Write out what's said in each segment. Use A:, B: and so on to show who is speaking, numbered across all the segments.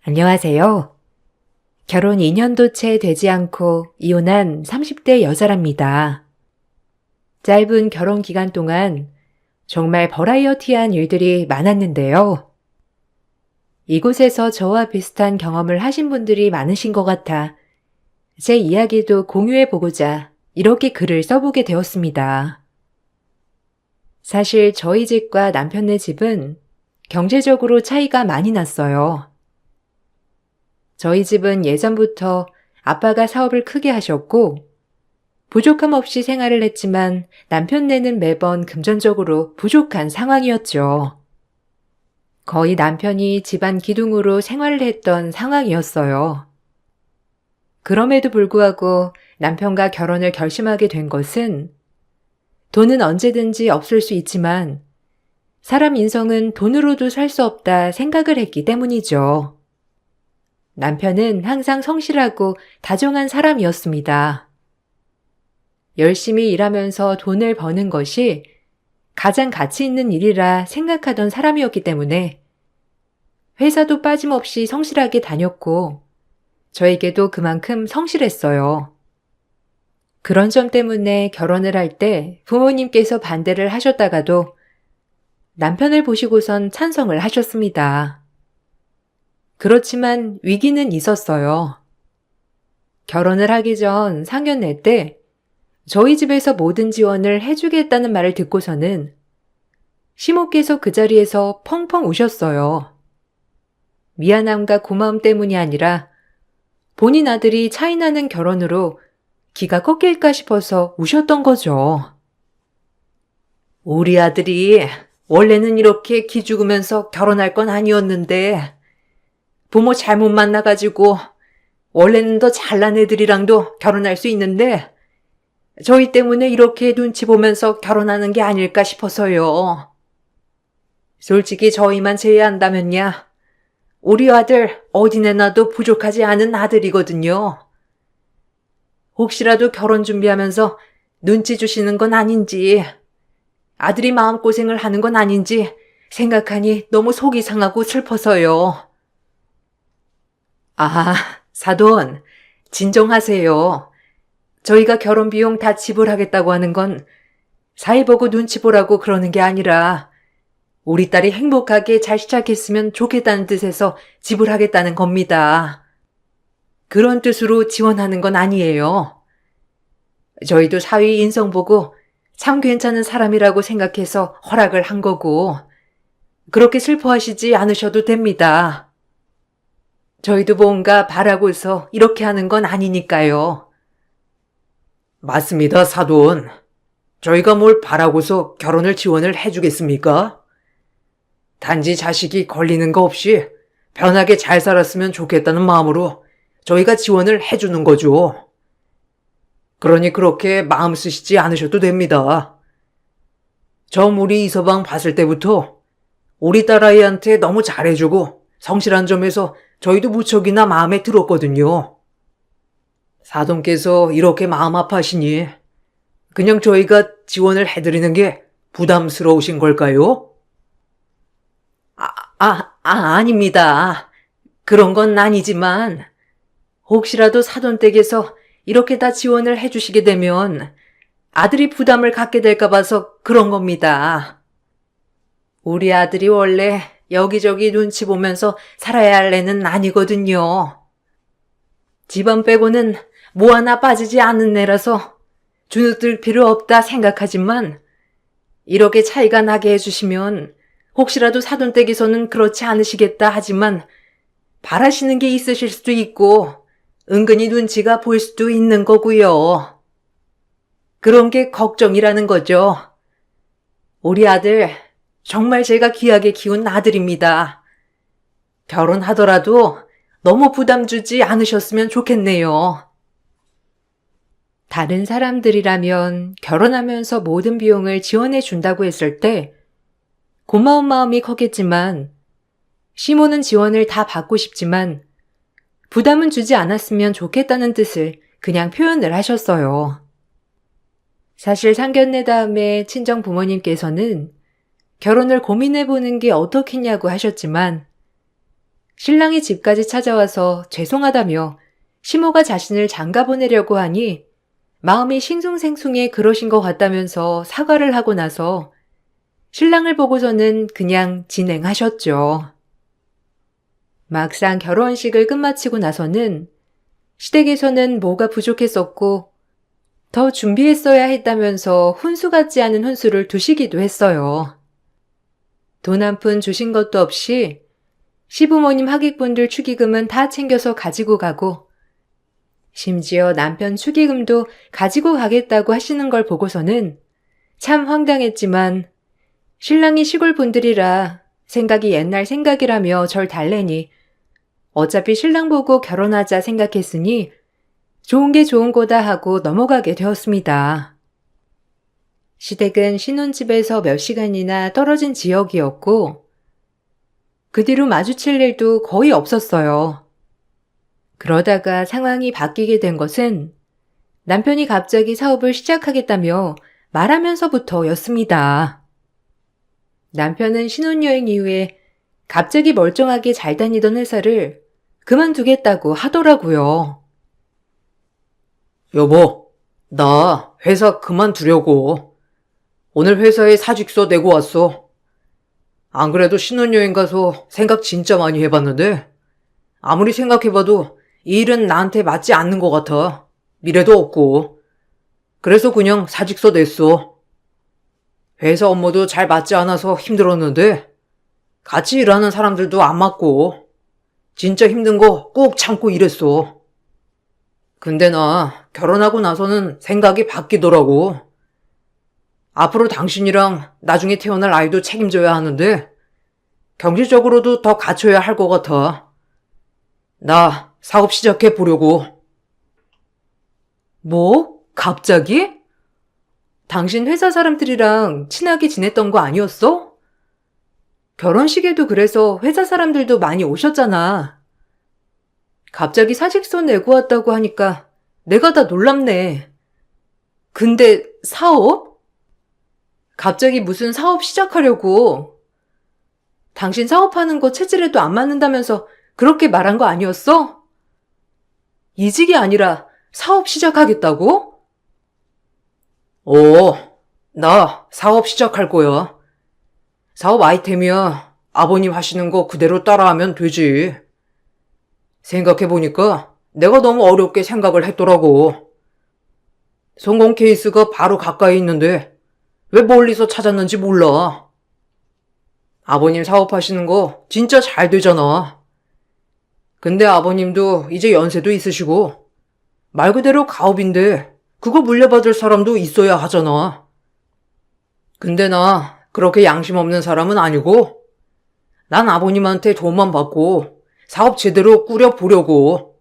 A: 안녕하세요. 결혼 2년도 채 되지 않고 이혼한 30대 여자랍니다. 짧은 결혼 기간 동안 정말 버라이어티한 일들이 많았는데요. 이곳에서 저와 비슷한 경험을 하신 분들이 많으신 것 같아 제 이야기도 공유해보고자 이렇게 글을 써보게 되었습니다. 사실 저희 집과 남편네 집은 경제적으로 차이가 많이 났어요. 저희 집은 예전부터 아빠가 사업을 크게 하셨고 부족함 없이 생활을 했지만 남편네는 매번 금전적으로 부족한 상황이었죠. 거의 남편이 집안 기둥으로 생활을 했던 상황이었어요. 그럼에도 불구하고 남편과 결혼을 결심하게 된 것은 돈은 언제든지 없을 수 있지만 사람 인성은 돈으로도 살 수 없다 생각을 했기 때문이죠. 남편은 항상 성실하고 다정한 사람이었습니다. 열심히 일하면서 돈을 버는 것이 가장 가치 있는 일이라 생각하던 사람이었기 때문에 회사도 빠짐없이 성실하게 다녔고 저에게도 그만큼 성실했어요. 그런 점 때문에 결혼을 할 때 부모님께서 반대를 하셨다가도 남편을 보시고선 찬성을 하셨습니다. 그렇지만 위기는 있었어요. 결혼을 하기 전 상견례 때 저희 집에서 모든 지원을 해주겠다는 말을 듣고서는 시모께서 그 자리에서 펑펑 우셨어요. 미안함과 고마움 때문이 아니라 본인 아들이 차이나는 결혼으로 기가 꺾일까 싶어서 우셨던 거죠. 우리 아들이 원래는 이렇게 기죽으면서 결혼할 건 아니었는데 부모 잘못 만나가지고 원래는 더 잘난 애들이랑도 결혼할 수 있는데 저희 때문에 이렇게 눈치 보면서 결혼하는 게 아닐까 싶어서요. 솔직히 저희만 제외한다면야 우리 아들 어디 내놔도 부족하지 않은 아들이거든요. 혹시라도 결혼 준비하면서 눈치 주시는 건 아닌지 아들이 마음고생을 하는 건 아닌지 생각하니 너무 속이 상하고 슬퍼서요. 아, 사돈, 진정하세요. 저희가 결혼 비용 다 지불하겠다고 하는 건 사이 보고 눈치 보라고 그러는 게 아니라 우리 딸이 행복하게 잘 시작했으면 좋겠다는 뜻에서 지불하겠다는 겁니다. 그런 뜻으로 지원하는 건 아니에요. 저희도 사위 인성 보고 참 괜찮은 사람이라고 생각해서 허락을 한 거고 그렇게 슬퍼하시지 않으셔도 됩니다. 저희도 뭔가 바라고서 이렇게 하는 건 아니니까요. 맞습니다, 사돈. 저희가 뭘 바라고서 결혼을 지원을 해주겠습니까? 단지 자식이 걸리는 거 없이 편하게 잘 살았으면 좋겠다는 마음으로 저희가 지원을 해주는 거죠. 그러니 그렇게 마음 쓰시지 않으셔도 됩니다. 우리 이서방 봤을 때부터 우리 딸아이한테 너무 잘해주고 성실한 점에서 저희도 무척이나 마음에 들었거든요. 사돈께서 이렇게 마음 아파하시니 그냥 저희가 지원을 해드리는 게 부담스러우신 걸까요? 아닙니다. 그런 건 아니지만 혹시라도 사돈 댁에서 이렇게 다 지원을 해주시게 되면 아들이 부담을 갖게 될까 봐서 그런 겁니다. 우리 아들이 원래 여기저기 눈치 보면서 살아야 할 애는 아니거든요. 집안 빼고는 뭐 하나 빠지지 않는 애라서 주눅들 필요 없다 생각하지만 이렇게 차이가 나게 해주시면 혹시라도 사돈댁에서는 그렇지 않으시겠다 하지만 바라시는 게 있으실 수도 있고 은근히 눈치가 보일 수도 있는 거고요. 그런 게 걱정이라는 거죠. 우리 아들 정말 제가 귀하게 키운 아들입니다. 결혼하더라도 너무 부담 주지 않으셨으면 좋겠네요. 다른 사람들이라면 결혼하면서 모든 비용을 지원해 준다고 했을 때 고마운 마음이 컸겠지만 시모는 지원을 다 받고 싶지만 부담은 주지 않았으면 좋겠다는 뜻을 그냥 표현을 하셨어요. 사실 상견례 다음에 친정 부모님께서는 결혼을 고민해보는 게 어떻겠냐고 하셨지만 신랑이 집까지 찾아와서 죄송하다며 시모가 자신을 장가 보내려고 하니 마음이 싱숭생숭해 그러신 것 같다면서 사과를 하고 나서 신랑을 보고서는 그냥 진행하셨죠. 막상 결혼식을 끝마치고 나서는 시댁에서는 뭐가 부족했었고 더 준비했어야 했다면서 훈수 같지 않은 훈수를 두시기도 했어요. 돈 한 푼 주신 것도 없이 시부모님 하객분들 축의금은 다 챙겨서 가지고 가고 심지어 남편 축의금도 가지고 가겠다고 하시는 걸 보고서는 참 황당했지만 신랑이 시골 분들이라 생각이 옛날 생각이라며 절 달래니 어차피 신랑 보고 결혼하자 생각했으니 좋은 게 좋은 거다 하고 넘어가게 되었습니다. 시댁은 신혼집에서 몇 시간이나 떨어진 지역이었고 그 뒤로 마주칠 일도 거의 없었어요. 그러다가 상황이 바뀌게 된 것은 남편이 갑자기 사업을 시작하겠다며 말하면서부터였습니다. 남편은 신혼여행 이후에 갑자기 멀쩡하게 잘 다니던 회사를 그만두겠다고 하더라고요.
B: 여보, 나 회사 그만두려고. 오늘 회사에 사직서 내고 왔어. 안 그래도 신혼여행 가서 생각 진짜 많이 해봤는데 아무리 생각해봐도 이 일은 나한테 맞지 않는 것 같아. 미래도 없고. 그래서 그냥 사직서 냈어. 회사 업무도 잘 맞지 않아서 힘들었는데 같이 일하는 사람들도 안 맞고 진짜 힘든 거 꾹 참고 일했어. 근데 나 결혼하고 나서는 생각이 바뀌더라고. 앞으로 당신이랑 나중에 태어날 아이도 책임져야 하는데 경제적으로도 더 갖춰야 할 것 같아. 나 사업 시작해 보려고.
A: 뭐? 갑자기? 당신 회사 사람들이랑 친하게 지냈던 거 아니었어? 결혼식에도 그래서 회사 사람들도 많이 오셨잖아. 갑자기 사직서 내고 왔다고 하니까 내가 다 놀랍네. 근데 사업? 갑자기 무슨 사업 시작하려고? 당신 사업하는 거 체질에도 안 맞는다면서 그렇게 말한 거 아니었어? 이직이 아니라 사업 시작하겠다고?
B: 나 사업 시작할 거야. 사업 아이템이야. 아버님 하시는 거 그대로 따라하면 되지. 생각해보니까 내가 너무 어렵게 생각을 했더라고. 성공 케이스가 바로 가까이 있는데 왜 멀리서 찾았는지 몰라. 아버님 사업하시는 거 진짜 잘 되잖아. 근데 아버님도 이제 연세도 있으시고 말 그대로 가업인데 그거 물려받을 사람도 있어야 하잖아. 근데 나 그렇게 양심 없는 사람은 아니고 난 아버님한테 돈만 받고 사업 제대로 꾸려보려고.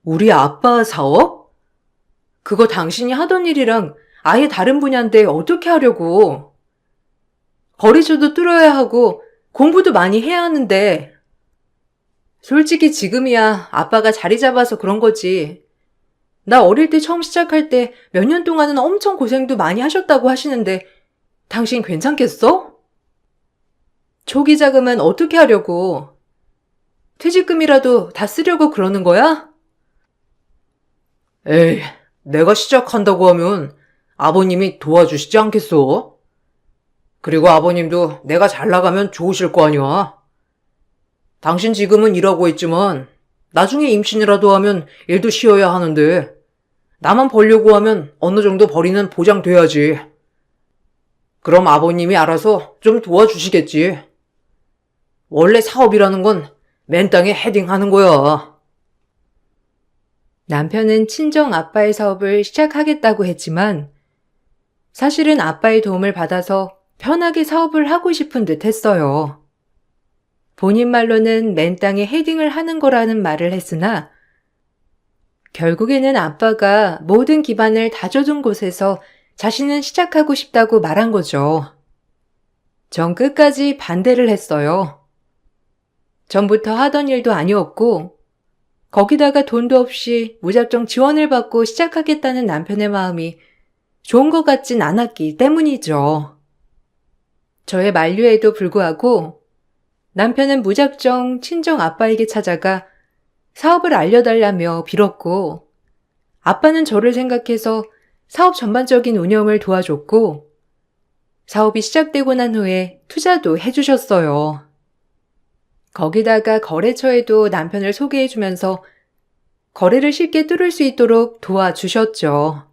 A: 우리 아빠 사업? 그거 당신이 하던 일이랑 아예 다른 분야인데 어떻게 하려고? 거래처도 뚫어야 하고 공부도 많이 해야 하는데 솔직히 지금이야 아빠가 자리 잡아서 그런 거지. 나 어릴 때 처음 시작할 때 몇 년 동안은 엄청 고생도 많이 하셨다고 하시는데 당신 괜찮겠어? 초기 자금은 어떻게 하려고? 퇴직금이라도 다 쓰려고 그러는 거야?
B: 에이, 내가 시작한다고 하면 아버님이 도와주시지 않겠어? 그리고 아버님도 내가 잘 나가면 좋으실 거 아니야. 당신 지금은 일하고 있지만 나중에 임신이라도 하면 일도 쉬어야 하는데 나만 벌려고 하면 어느 정도 벌이는 보장돼야지. 그럼 아버님이 알아서 좀 도와주시겠지. 원래 사업이라는 건 맨 땅에 헤딩하는 거야.
A: 남편은 친정 아빠의 사업을 시작하겠다고 했지만 사실은 아빠의 도움을 받아서 편하게 사업을 하고 싶은 듯 했어요. 본인 말로는 맨 땅에 헤딩을 하는 거라는 말을 했으나 결국에는 아빠가 모든 기반을 다져둔 곳에서 자신은 시작하고 싶다고 말한 거죠. 전 끝까지 반대를 했어요. 전부터 하던 일도 아니었고 거기다가 돈도 없이 무작정 지원을 받고 시작하겠다는 남편의 마음이 좋은 것 같진 않았기 때문이죠. 저의 만류에도 불구하고 남편은 무작정 친정 아빠에게 찾아가 사업을 알려달라며 빌었고, 아빠는 저를 생각해서 사업 전반적인 운영을 도와줬고, 사업이 시작되고 난 후에 투자도 해주셨어요. 거기다가 거래처에도 남편을 소개해주면서 거래를 쉽게 뚫을 수 있도록 도와주셨죠.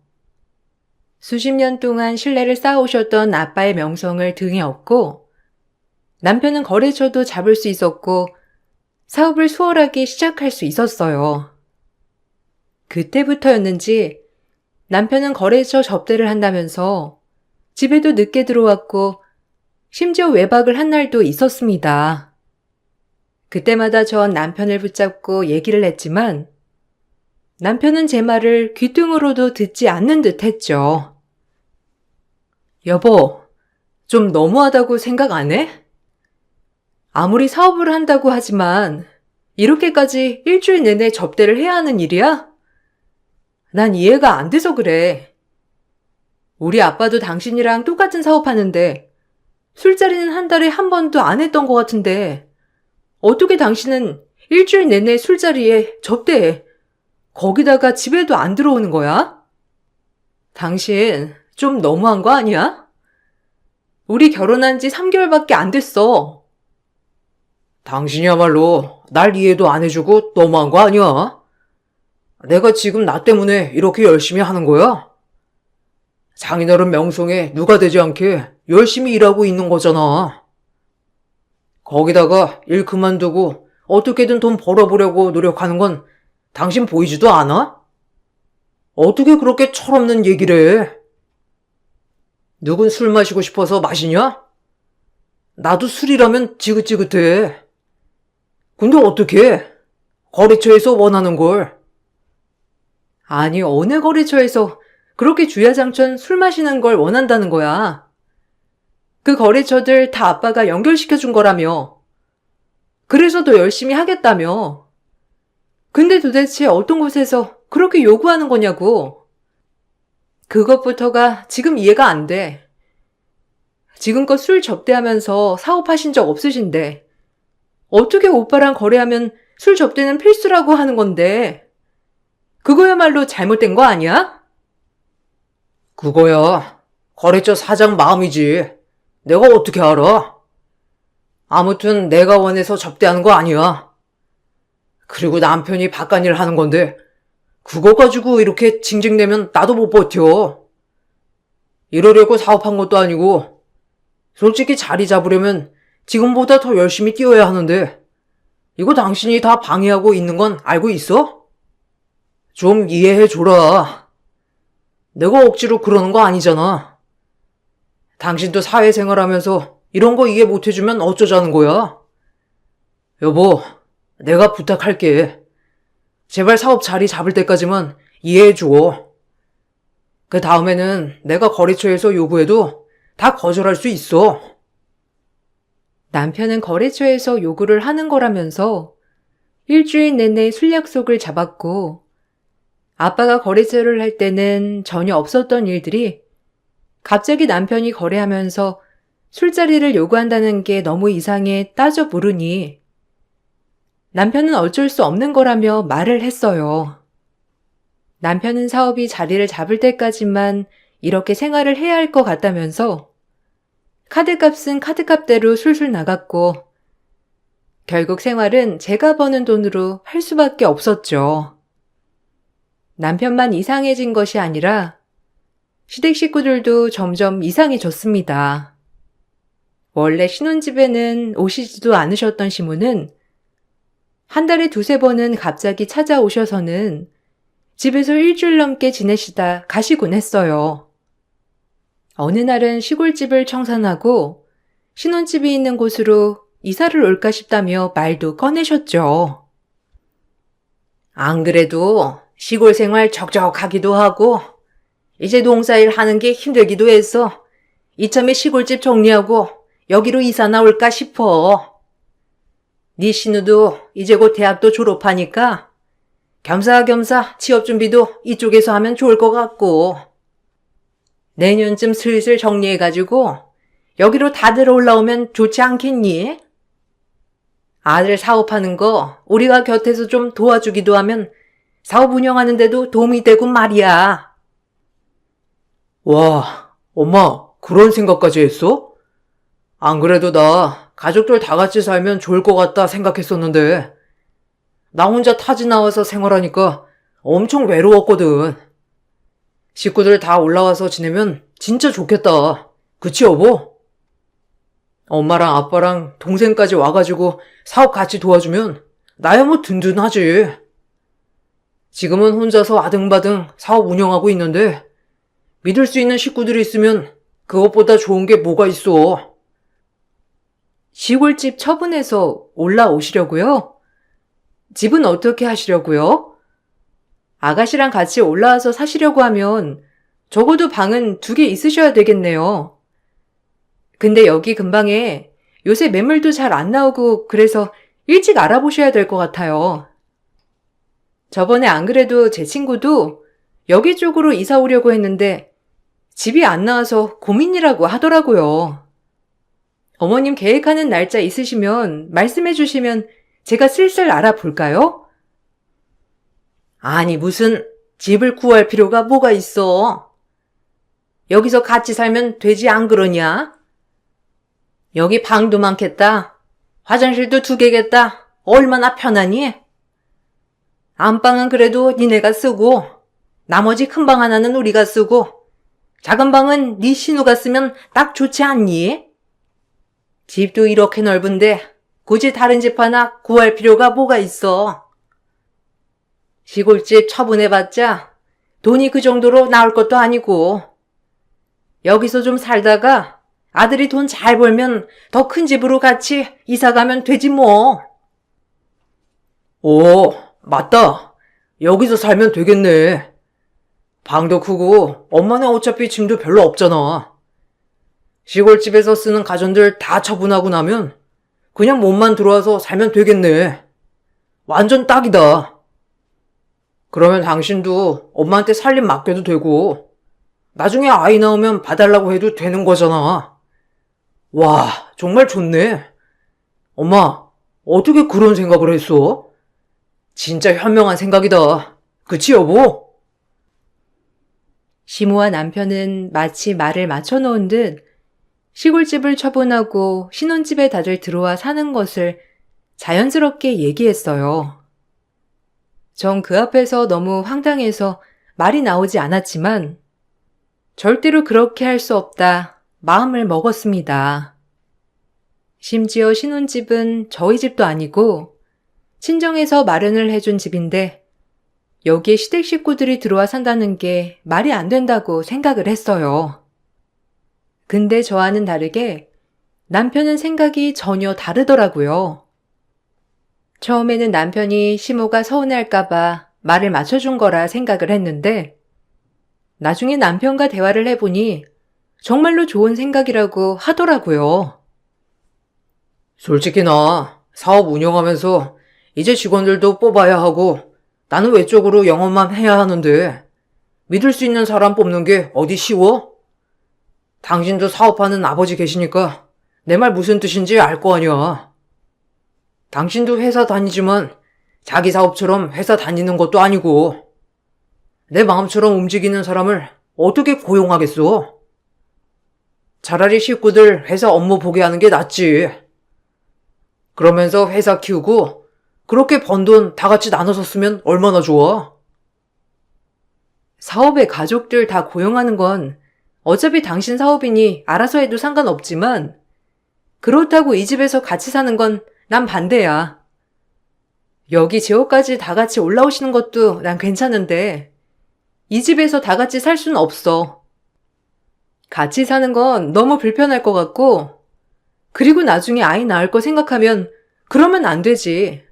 A: 수십 년 동안 신뢰를 쌓아오셨던 아빠의 명성을 등에 업고 남편은 거래처도 잡을 수 있었고 사업을 수월하게 시작할 수 있었어요. 그때부터였는지 남편은 거래처 접대를 한다면서 집에도 늦게 들어왔고 심지어 외박을 한 날도 있었습니다. 그때마다 전 남편을 붙잡고 얘기를 했지만 남편은 제 말을 귀등으로도 듣지 않는 듯 했죠. 여보, 좀 너무하다고 생각 안 해? 아무리 사업을 한다고 하지만 이렇게까지 일주일 내내 접대를 해야 하는 일이야? 난 이해가 안 돼서 그래. 우리 아빠도 당신이랑 똑같은 사업하는데 술자리는 한 달에 한 번도 안 했던 것 같은데 어떻게 당신은 일주일 내내 술자리에 접대해? 거기다가 집에도 안 들어오는 거야? 당신 좀 너무한 거 아니야? 우리 결혼한 지 3개월밖에 안 됐어.
B: 당신이야말로 날 이해도 안 해주고 너무한 거 아니야? 내가 지금 나 때문에 이렇게 열심히 하는 거야? 장인어른 명성에 누가 되지 않게 열심히 일하고 있는 거잖아. 거기다가 일 그만두고 어떻게든 돈 벌어보려고 노력하는 건 당신 보이지도 않아? 어떻게 그렇게 철없는 얘기를 해? 누군 술 마시고 싶어서 마시냐? 나도 술이라면 지긋지긋해. 근데 어떻게 거래처에서 원하는 걸?
A: 아니, 어느 거래처에서 그렇게 주야장천 술 마시는 걸 원한다는 거야. 그 거래처들 다 아빠가 연결시켜준 거라며. 그래서 더 열심히 하겠다며. 근데 도대체 어떤 곳에서 그렇게 요구하는 거냐고. 그것부터가 지금 이해가 안 돼. 지금껏 술 접대하면서 사업하신 적 없으신데 어떻게 오빠랑 거래하면 술 접대는 필수라고 하는 건데 그거야말로 잘못된 거 아니야?
B: 그거야 거래처 사장 마음이지. 내가 어떻게 알아? 아무튼 내가 원해서 접대하는 거 아니야. 그리고 남편이 바깥일 하는 건데 그거 가지고 이렇게 징징대면 나도 못 버텨. 이러려고 사업한 것도 아니고 솔직히 자리 잡으려면 지금보다 더 열심히 뛰어야 하는데 이거 당신이 다 방해하고 있는 건 알고 있어? 좀 이해해줘라. 내가 억지로 그러는 거 아니잖아. 당신도 사회생활하면서 이런 거 이해 못해주면 어쩌자는 거야? 여보, 내가 부탁할게. 제발 사업 자리 잡을 때까지만 이해해줘. 그 다음에는 내가 거래처에서 요구해도 다 거절할 수 있어.
A: 남편은 거래처에서 요구를 하는 거라면서 일주일 내내 술 약속을 잡았고 아빠가 거래처를 할 때는 전혀 없었던 일들이 갑자기 남편이 거래하면서 술자리를 요구한다는 게 너무 이상해 따져 물으니 남편은 어쩔 수 없는 거라며 말을 했어요. 남편은 사업이 자리를 잡을 때까지만 이렇게 생활을 해야 할 것 같다면서 카드값은 카드값대로 술술 나갔고 결국 생활은 제가 버는 돈으로 할 수밖에 없었죠. 남편만 이상해진 것이 아니라 시댁 식구들도 점점 이상해졌습니다. 원래 신혼집에는 오시지도 않으셨던 시모는 한 달에 두세 번은 갑자기 찾아오셔서는 집에서 일주일 넘게 지내시다 가시곤 했어요. 어느 날은 시골집을 청산하고 신혼집이 있는 곳으로 이사를 올까 싶다며 말도 꺼내셨죠.
B: 안 그래도 시골 생활 적적하기도 하고 이제 농사일 하는 게 힘들기도 해서 이참에 시골집 정리하고 여기로 이사 나올까 싶어. 네 신우도 이제 곧 대학도 졸업하니까 겸사겸사 취업 준비도 이쪽에서 하면 좋을 것 같고 내년쯤 슬슬 정리해가지고 여기로 다들 올라오면 좋지 않겠니?
A: 아들 사업하는 거 우리가 곁에서 좀 도와주기도 하면 사업 운영하는 데도 도움이 되고 말이야.
B: 와, 엄마, 그런 생각까지 했어? 안 그래도 나 가족들 다 같이 살면 좋을 것 같다 생각했었는데, 나 혼자 타지 나와서 생활하니까 엄청 외로웠거든. 식구들 다 올라와서 지내면 진짜 좋겠다. 그치, 여보? 엄마랑 아빠랑 동생까지 와가지고 사업 같이 도와주면 나야 뭐 든든하지. 지금은 혼자서 아등바등 사업 운영하고 있는데 믿을 수 있는 식구들이 있으면 그것보다 좋은 게 뭐가 있어.
A: 시골집 처분해서 올라오시려고요? 집은 어떻게 하시려고요? 아가씨랑 같이 올라와서 사시려고 하면 적어도 방은 2개 있으셔야 되겠네요. 근데 여기 근방에 요새 매물도 잘 안 나오고 그래서 일찍 알아보셔야 될 것 같아요. 저번에 안 그래도 제 친구도 여기 쪽으로 이사 오려고 했는데 집이 안 나와서 고민이라고 하더라고요. 어머님 계획하는 날짜 있으시면 말씀해 주시면 제가 슬슬 알아볼까요? 아니, 무슨 집을 구할 필요가 뭐가 있어? 여기서 같이 살면 되지 안 그러냐? 여기 방도 많겠다. 화장실도 2개겠다. 얼마나 편하니? 안방은 그래도 니네가 쓰고 나머지 큰 방 하나는 우리가 쓰고 작은 방은 네 신우가 쓰면 딱 좋지 않니? 집도 이렇게 넓은데 굳이 다른 집 하나 구할 필요가 뭐가 있어? 시골집 처분해봤자 돈이 그 정도로 나올 것도 아니고 여기서 좀 살다가 아들이 돈 잘 벌면 더 큰 집으로 같이 이사가면 되지 뭐.
B: 오, 맞다. 여기서 살면 되겠네. 방도 크고 엄마는 어차피 짐도 별로 없잖아. 시골집에서 쓰는 가전들 다 처분하고 나면 그냥 몸만 들어와서 살면 되겠네. 완전 딱이다. 그러면 당신도 엄마한테 살림 맡겨도 되고 나중에 아이 나오면 봐달라고 해도 되는 거잖아. 와, 정말 좋네. 엄마, 어떻게 그런 생각을 했어? 진짜 현명한 생각이다. 그치, 여보?
A: 시모와 남편은 마치 말을 맞춰놓은 듯 시골집을 처분하고 신혼집에 다들 들어와 사는 것을 자연스럽게 얘기했어요. 전 그 앞에서 너무 황당해서 말이 나오지 않았지만 절대로 그렇게 할 수 없다 마음을 먹었습니다. 심지어 신혼집은 저희 집도 아니고 친정에서 마련을 해준 집인데 여기에 시댁 식구들이 들어와 산다는 게 말이 안 된다고 생각을 했어요. 근데 저와는 다르게 남편은 생각이 전혀 다르더라고요. 처음에는 남편이 시모가 서운해할까봐 말을 맞춰준 거라 생각을 했는데 나중에 남편과 대화를 해보니 정말로 좋은 생각이라고 하더라고요.
B: 솔직히 나 사업 운영하면서 이제 직원들도 뽑아야 하고 나는 외적으로 영업만 해야 하는데 믿을 수 있는 사람 뽑는 게 어디 쉬워? 당신도 사업하는 아버지 계시니까 내 말 무슨 뜻인지 알 거 아니야. 당신도 회사 다니지만 자기 사업처럼 회사 다니는 것도 아니고 내 마음처럼 움직이는 사람을 어떻게 고용하겠어? 차라리 식구들 회사 업무 보게 하는 게 낫지. 그러면서 회사 키우고 그렇게 번 돈 다 같이 나눠서 쓰면 얼마나 좋아?
A: 사업에 가족들 다 고용하는 건 어차피 당신 사업이니 알아서 해도 상관없지만 그렇다고 이 집에서 같이 사는 건 난 반대야. 여기 지역까지 다 같이 올라오시는 것도 난 괜찮은데 이 집에서 다 같이 살 수는 없어. 같이 사는 건 너무 불편할 것 같고 그리고 나중에 아이 낳을 거 생각하면 그러면 안 되지.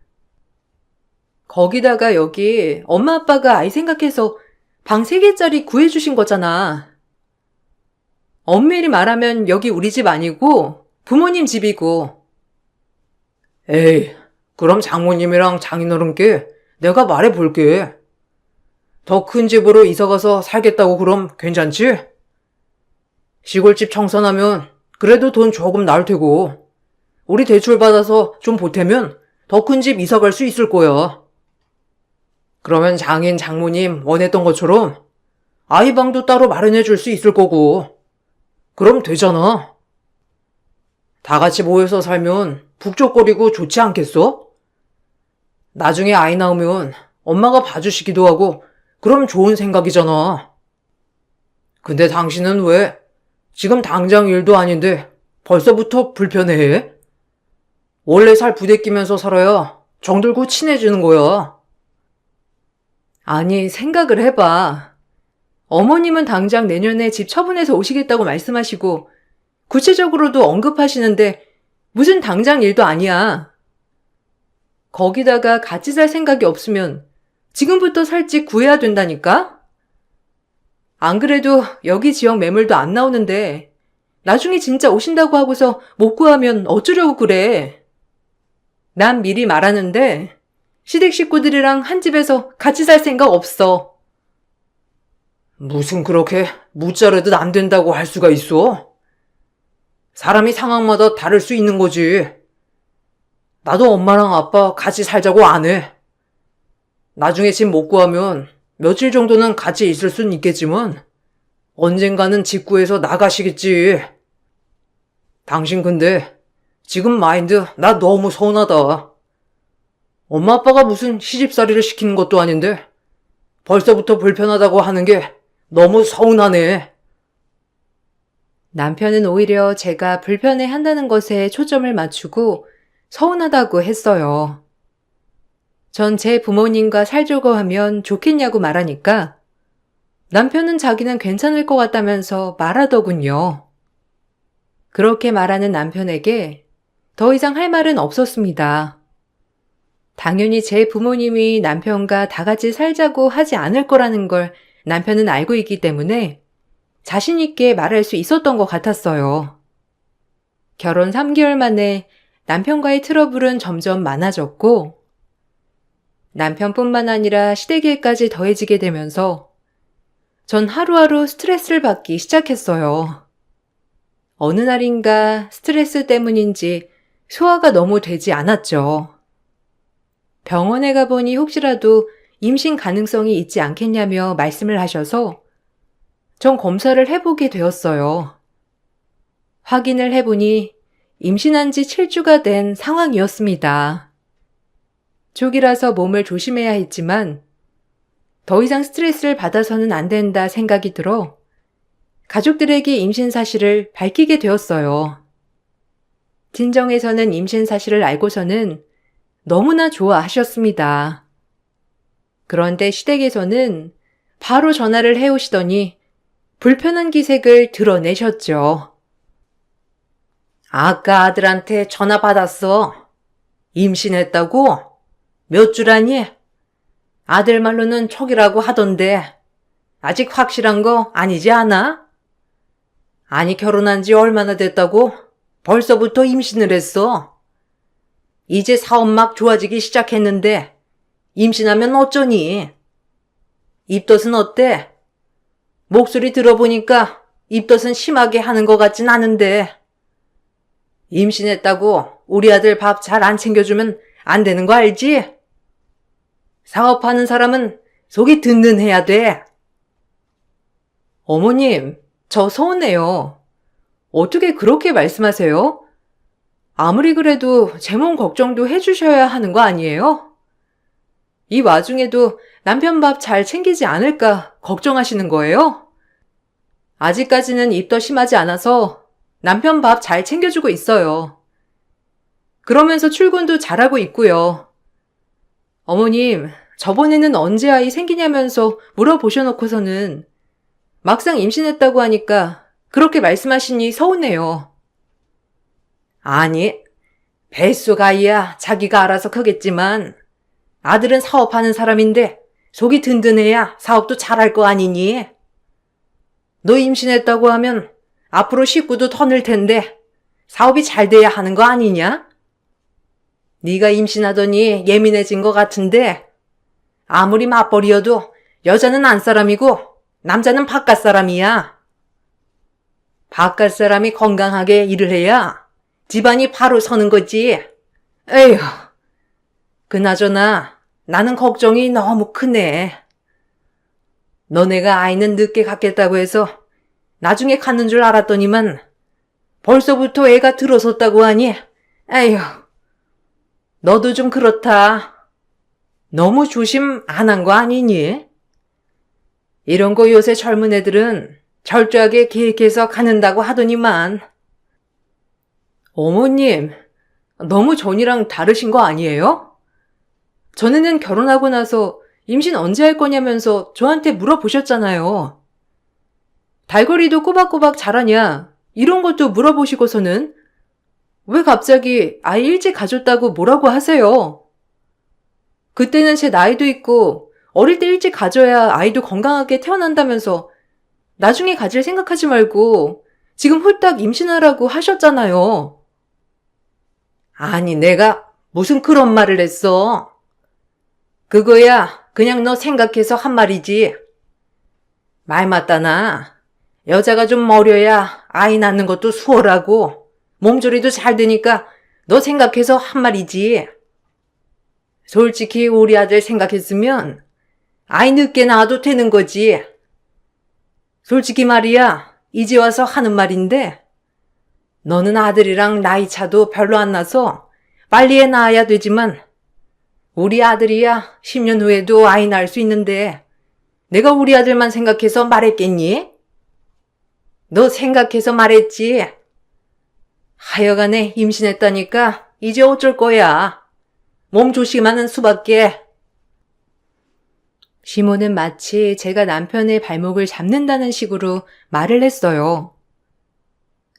A: 거기다가 여기 엄마 아빠가 아이 생각해서 방 3개짜리 구해주신 거잖아. 엄밀히 말하면 여기 우리 집 아니고 부모님 집이고.
B: 에이, 그럼 장모님이랑 장인어른께 내가 말해볼게. 더 큰 집으로 이사가서 살겠다고 그럼 괜찮지? 시골집 청산하면 그래도 돈 조금 나올 테고 우리 대출 받아서 좀 보태면 더 큰 집 이사 갈 수 있을 거야. 그러면 장인, 장모님 원했던 것처럼 아이 방도 따로 마련해 줄 수 있을 거고. 그럼 되잖아. 다 같이 모여서 살면 북적거리고 좋지 않겠어? 나중에 아이 낳으면 엄마가 봐주시기도 하고 그럼 좋은 생각이잖아. 근데 당신은 왜 지금 당장 일도 아닌데 벌써부터 불편해해? 원래 살 부대끼면서 살아야 정들고 친해지는 거야.
A: 아니, 생각을 해봐. 어머님은 당장 내년에 집 처분해서 오시겠다고 말씀하시고 구체적으로도 언급하시는데 무슨 당장 일도 아니야. 거기다가 같이 살 생각이 없으면 지금부터 살집 구해야 된다니까? 안 그래도 여기 지역 매물도 안 나오는데 나중에 진짜 오신다고 하고서 못 구하면 어쩌려고 그래. 난 미리 말하는데 시댁 식구들이랑 한 집에서 같이 살 생각 없어.
B: 무슨 그렇게 무자르듯 안 된다고 할 수가 있어? 사람이 상황마다 다를 수 있는 거지. 나도 엄마랑 아빠 같이 살자고 안 해. 나중에 집 못 구하면 며칠 정도는 같이 있을 순 있겠지만 언젠가는 집 구해서 나가시겠지. 당신 근데 지금 마인드 나 너무 서운하다. 엄마 아빠가 무슨 시집살이를 시키는 것도 아닌데 벌써부터 불편하다고 하는 게 너무 서운하네.
A: 남편은 오히려 제가 불편해 한다는 것에 초점을 맞추고 서운하다고 했어요. 전 제 부모님과 살자고 하면 좋겠냐고 말하니까 남편은 자기는 괜찮을 것 같다면서 말하더군요. 그렇게 말하는 남편에게 더 이상 할 말은 없었습니다. 당연히 제 부모님이 남편과 다 같이 살자고 하지 않을 거라는 걸 남편은 알고 있기 때문에 자신 있게 말할 수 있었던 것 같았어요. 결혼 3개월 만에 남편과의 트러블은 점점 많아졌고 남편뿐만 아니라 시댁일까지 더해지게 되면서 전 하루하루 스트레스를 받기 시작했어요. 어느 날인가 스트레스 때문인지 소화가 너무 되지 않았죠. 병원에 가보니 혹시라도 임신 가능성이 있지 않겠냐며 말씀을 하셔서 전 검사를 해보게 되었어요. 확인을 해보니 임신한 지 7주가 된 상황이었습니다. 초기라서 몸을 조심해야 했지만 더 이상 스트레스를 받아서는 안 된다 생각이 들어 가족들에게 임신 사실을 밝히게 되었어요. 친정에서는 임신 사실을 알고서는 너무나 좋아하셨습니다. 그런데 시댁에서는 바로 전화를 해오시더니 불편한 기색을 드러내셨죠.
B: 아까 아들한테 전화 받았어. 임신했다고? 몇 주라니? 아들 말로는 촉이라고 하던데 아직 확실한 거 아니지 않아? 아니 결혼한 지 얼마나 됐다고? 벌써부터 임신을 했어. 이제 사업 막 좋아지기 시작했는데 임신하면 어쩌니? 입덧은 어때? 목소리 들어보니까 입덧은 심하게 하는 것 같진 않은데. 임신했다고 우리 아들 밥 잘 안 챙겨주면 안 되는 거 알지? 사업하는 사람은 속이 든든해야 돼.
A: 어머님, 저 서운해요. 어떻게 그렇게 말씀하세요? 아무리 그래도 제 몸 걱정도 해주셔야 하는 거 아니에요? 이 와중에도 남편 밥 잘 챙기지 않을까 걱정하시는 거예요? 아직까지는 입덧 심하지 않아서 남편 밥 잘 챙겨주고 있어요. 그러면서 출근도 잘하고 있고요. 어머님, 저번에는 언제 아이 생기냐면서 물어보셔놓고서는 막상 임신했다고 하니까 그렇게 말씀하시니 서운해요.
B: 아니, 뱃속 아이야 자기가 알아서 크겠지만 아들은 사업하는 사람인데 속이 든든해야 사업도 잘할 거 아니니? 너 임신했다고 하면 앞으로 식구도 더 늘 텐데 사업이 잘 돼야 하는 거 아니냐? 네가 임신하더니 예민해진 것 같은데 아무리 맞벌이여도 여자는 안사람이고 남자는 바깥 사람이야. 바깥 사람이 건강하게 일을 해야 집안이 바로 서는 거지. 에휴,
A: 그나저나 나는 걱정이 너무 크네. 너네가 아이는 늦게 갖겠다고 해서 나중에 갖는 줄 알았더니만 벌써부터 애가 들어섰다고 하니, 에휴, 너도 좀 그렇다. 너무 조심 안 한 거 아니니? 이런 거 요새 젊은 애들은 철저하게 계획해서 갖는다고 하더니만. 어머님, 너무 전이랑 다르신 거 아니에요? 전에는 결혼하고 나서 임신 언제 할 거냐면서 저한테 물어보셨잖아요. 달거리도 꼬박꼬박 자라냐, 이런 것도 물어보시고서는 왜 갑자기 아이 일찍 가졌다고 뭐라고 하세요? 그때는 제 나이도 있고 어릴 때 일찍 가져야 아이도 건강하게 태어난다면서 나중에 가질 생각하지 말고 지금 홀딱 임신하라고 하셨잖아요. 아니, 내가 무슨 그런 말을 했어? 그거야 그냥 너 생각해서 한 말이지. 말 맞다나. 여자가 좀 어려야 아이 낳는 것도 수월하고 몸조리도 잘 되니까 너 생각해서 한 말이지. 솔직히 우리 아들 생각했으면 아이 늦게 낳아도 되는 거지. 솔직히 말이야, 이제 와서 하는 말인데 너는 아들이랑 나이 차도 별로 안 나서 빨리 애 낳아야 되지만 우리 아들이야 10년 후에도 아이 낳을 수 있는데 내가 우리 아들만 생각해서 말했겠니? 너 생각해서 말했지. 하여간에 임신했다니까 이제 어쩔 거야. 몸 조심하는 수밖에. 시모는 마치 제가 남편의 발목을 잡는다는 식으로 말을 했어요.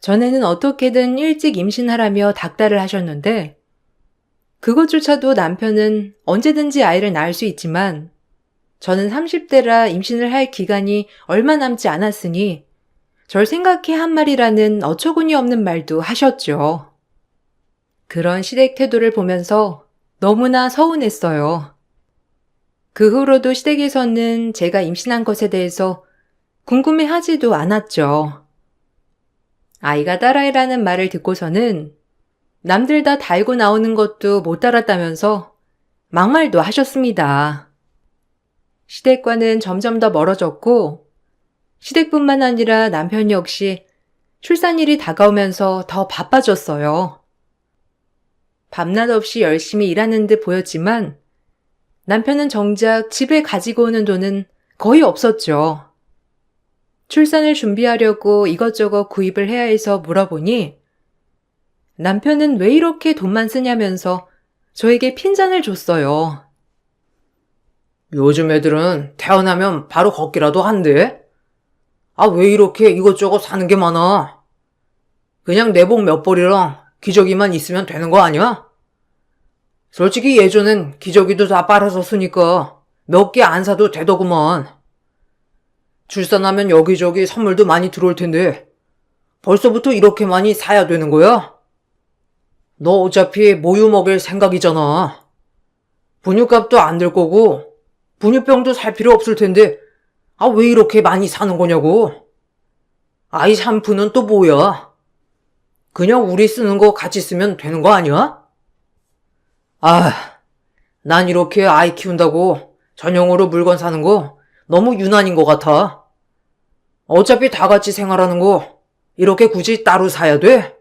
A: 전에는 어떻게든 일찍 임신하라며 닥달을 하셨는데 그것조차도 남편은 언제든지 아이를 낳을 수 있지만 저는 30대라 임신을 할 기간이 얼마 남지 않았으니 절 생각해 한 말이라는 어처구니 없는 말도 하셨죠. 그런 시댁 태도를 보면서 너무나 서운했어요. 그 후로도 시댁에서는 제가 임신한 것에 대해서 궁금해하지도 않았죠. 아이가 딸아이라는 말을 듣고서는 남들 다 달고 나오는 것도 못 달았다면서 막말도 하셨습니다. 시댁과는 점점 더 멀어졌고 시댁뿐만 아니라 남편 역시 출산일이 다가오면서 더 바빠졌어요. 밤낮 없이 열심히 일하는 듯 보였지만 남편은 정작 집에 가지고 오는 돈은 거의 없었죠. 출산을 준비하려고 이것저것 구입을 해야 해서 물어보니 남편은 왜 이렇게 돈만 쓰냐면서 저에게 핀잔을 줬어요.
B: 요즘 애들은 태어나면 바로 걷기라도 한대. 아, 왜 이렇게 이것저것 사는 게 많아? 그냥 내복 몇 벌이랑 기저귀만 있으면 되는 거 아니야? 솔직히 예전엔 기저귀도 다 빨아서 쓰니까 몇 개 안 사도 되더구먼. 출산하면 여기저기 선물도 많이 들어올 텐데 벌써부터 이렇게 많이 사야 되는 거야? 너 어차피 모유 먹일 생각이잖아. 분유값도 안 들 거고 분유병도 살 필요 없을 텐데 아, 왜 이렇게 많이 사는 거냐고. 아이 샴푸는 또 뭐야? 그냥 우리 쓰는 거 같이 쓰면 되는 거 아니야? 아, 난 이렇게 아이 키운다고 전용으로 물건 사는 거 너무 유난인 것 같아. 어차피 다 같이 생활하는 거 이렇게 굳이 따로 사야 돼?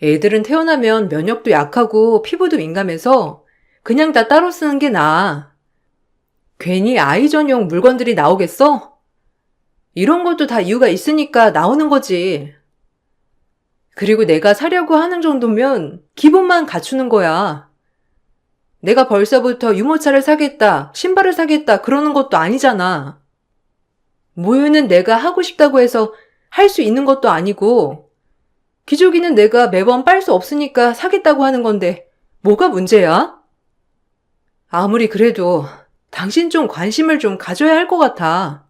A: 애들은 태어나면 면역도 약하고 피부도 민감해서 그냥 다 따로 쓰는 게 나아. 괜히 아이 전용 물건들이 나오겠어? 이런 것도 다 이유가 있으니까 나오는 거지. 그리고 내가 사려고 하는 정도면 기본만 갖추는 거야. 내가 벌써부터 유모차를 사겠다, 신발을 사겠다 그러는 것도 아니잖아. 모유는 내가 하고 싶다고 해서 할 수 있는 것도 아니고 기저귀는 내가 매번 빨 수 없으니까 사겠다고 하는 건데 뭐가 문제야? 아무리 그래도 당신 좀 관심을 좀 가져야 할 것 같아.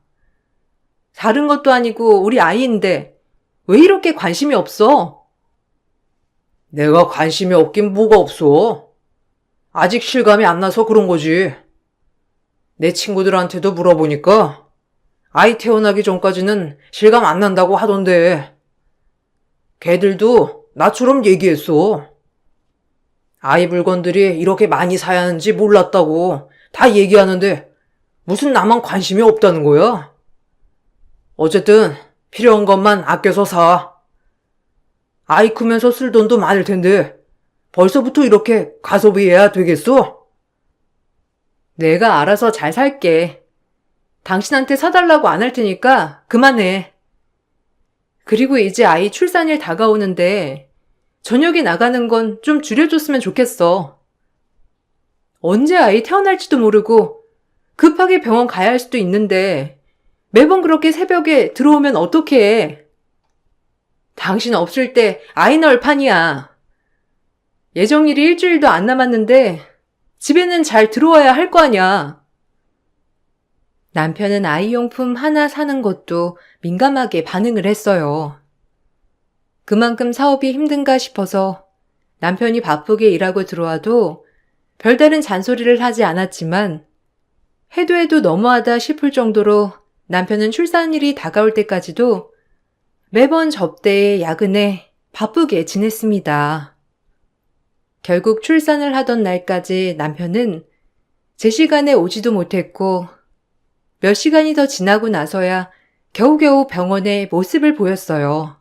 A: 다른 것도 아니고 우리 아이인데 왜 이렇게 관심이 없어?
B: 내가 관심이 없긴 뭐가 없어. 아직 실감이 안 나서 그런 거지. 내 친구들한테도 물어보니까 아이 태어나기 전까지는 실감 안 난다고 하던데 걔들도 나처럼 얘기했어. 아이 물건들이 이렇게 많이 사야 하는지 몰랐다고 다 얘기하는데 무슨 나만 관심이 없다는 거야? 어쨌든 필요한 것만 아껴서 사. 아이 크면서 쓸 돈도 많을 텐데 벌써부터 이렇게 가소비해야 되겠어?
A: 내가 알아서 잘 살게. 당신한테 사달라고 안 할 테니까 그만해. 그리고 이제 아이 출산일 다가오는데 저녁에 나가는 건 좀 줄여줬으면 좋겠어. 언제 아이 태어날지도 모르고 급하게 병원 가야 할 수도 있는데 매번 그렇게 새벽에 들어오면 어떡해. 당신 없을 때 아이 낳을 판이야. 예정일이 일주일도 안 남았는데 집에는 잘 들어와야 할 거 아냐. 남편은 아이용품 하나 사는 것도 민감하게 반응을 했어요. 그만큼 사업이 힘든가 싶어서 남편이 바쁘게 일하고 들어와도 별다른 잔소리를 하지 않았지만 해도 너무하다 싶을 정도로 남편은 출산일이 다가올 때까지도 매번 접대에 야근에 바쁘게 지냈습니다. 결국 출산을 하던 날까지 남편은 제 시간에 오지도 못했고 몇 시간이 더 지나고 나서야 겨우겨우 병원에 모습을 보였어요.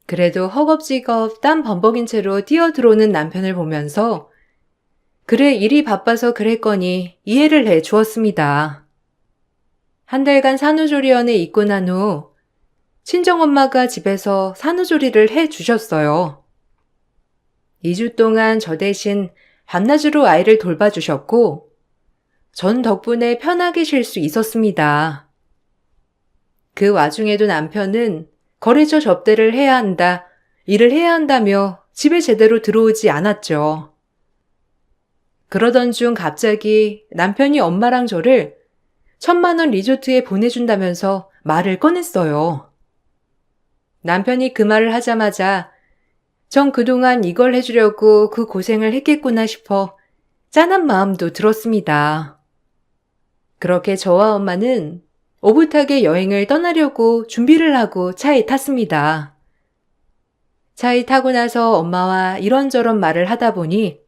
A: 그래도 허겁지겁 땀 범벅인 채로 뛰어들어오는 남편을 보면서 그래 일이 바빠서 그랬거니 이해를 해 주었습니다. 한 달간 산후조리원에 있고 난 후 친정엄마가 집에서 산후조리를 해 주셨어요. 2주 동안 저 대신 밤낮으로 아이를 돌봐주셨고 전 덕분에 편하게 쉴 수 있었습니다. 그 와중에도 남편은 거래처 접대를 해야 한다, 일을 해야 한다며 집에 제대로 들어오지 않았죠. 그러던 중 갑자기 남편이 엄마랑 저를 1,000만 원 리조트에 보내준다면서 말을 꺼냈어요. 남편이 그 말을 하자마자 전 그동안 이걸 해주려고 그 고생을 했겠구나 싶어 짠한 마음도 들었습니다. 그렇게 저와 엄마는 오붓하게 여행을 떠나려고 준비를 하고 차에 탔습니다. 차에 타고 나서 엄마와 이런저런 말을 하다 보니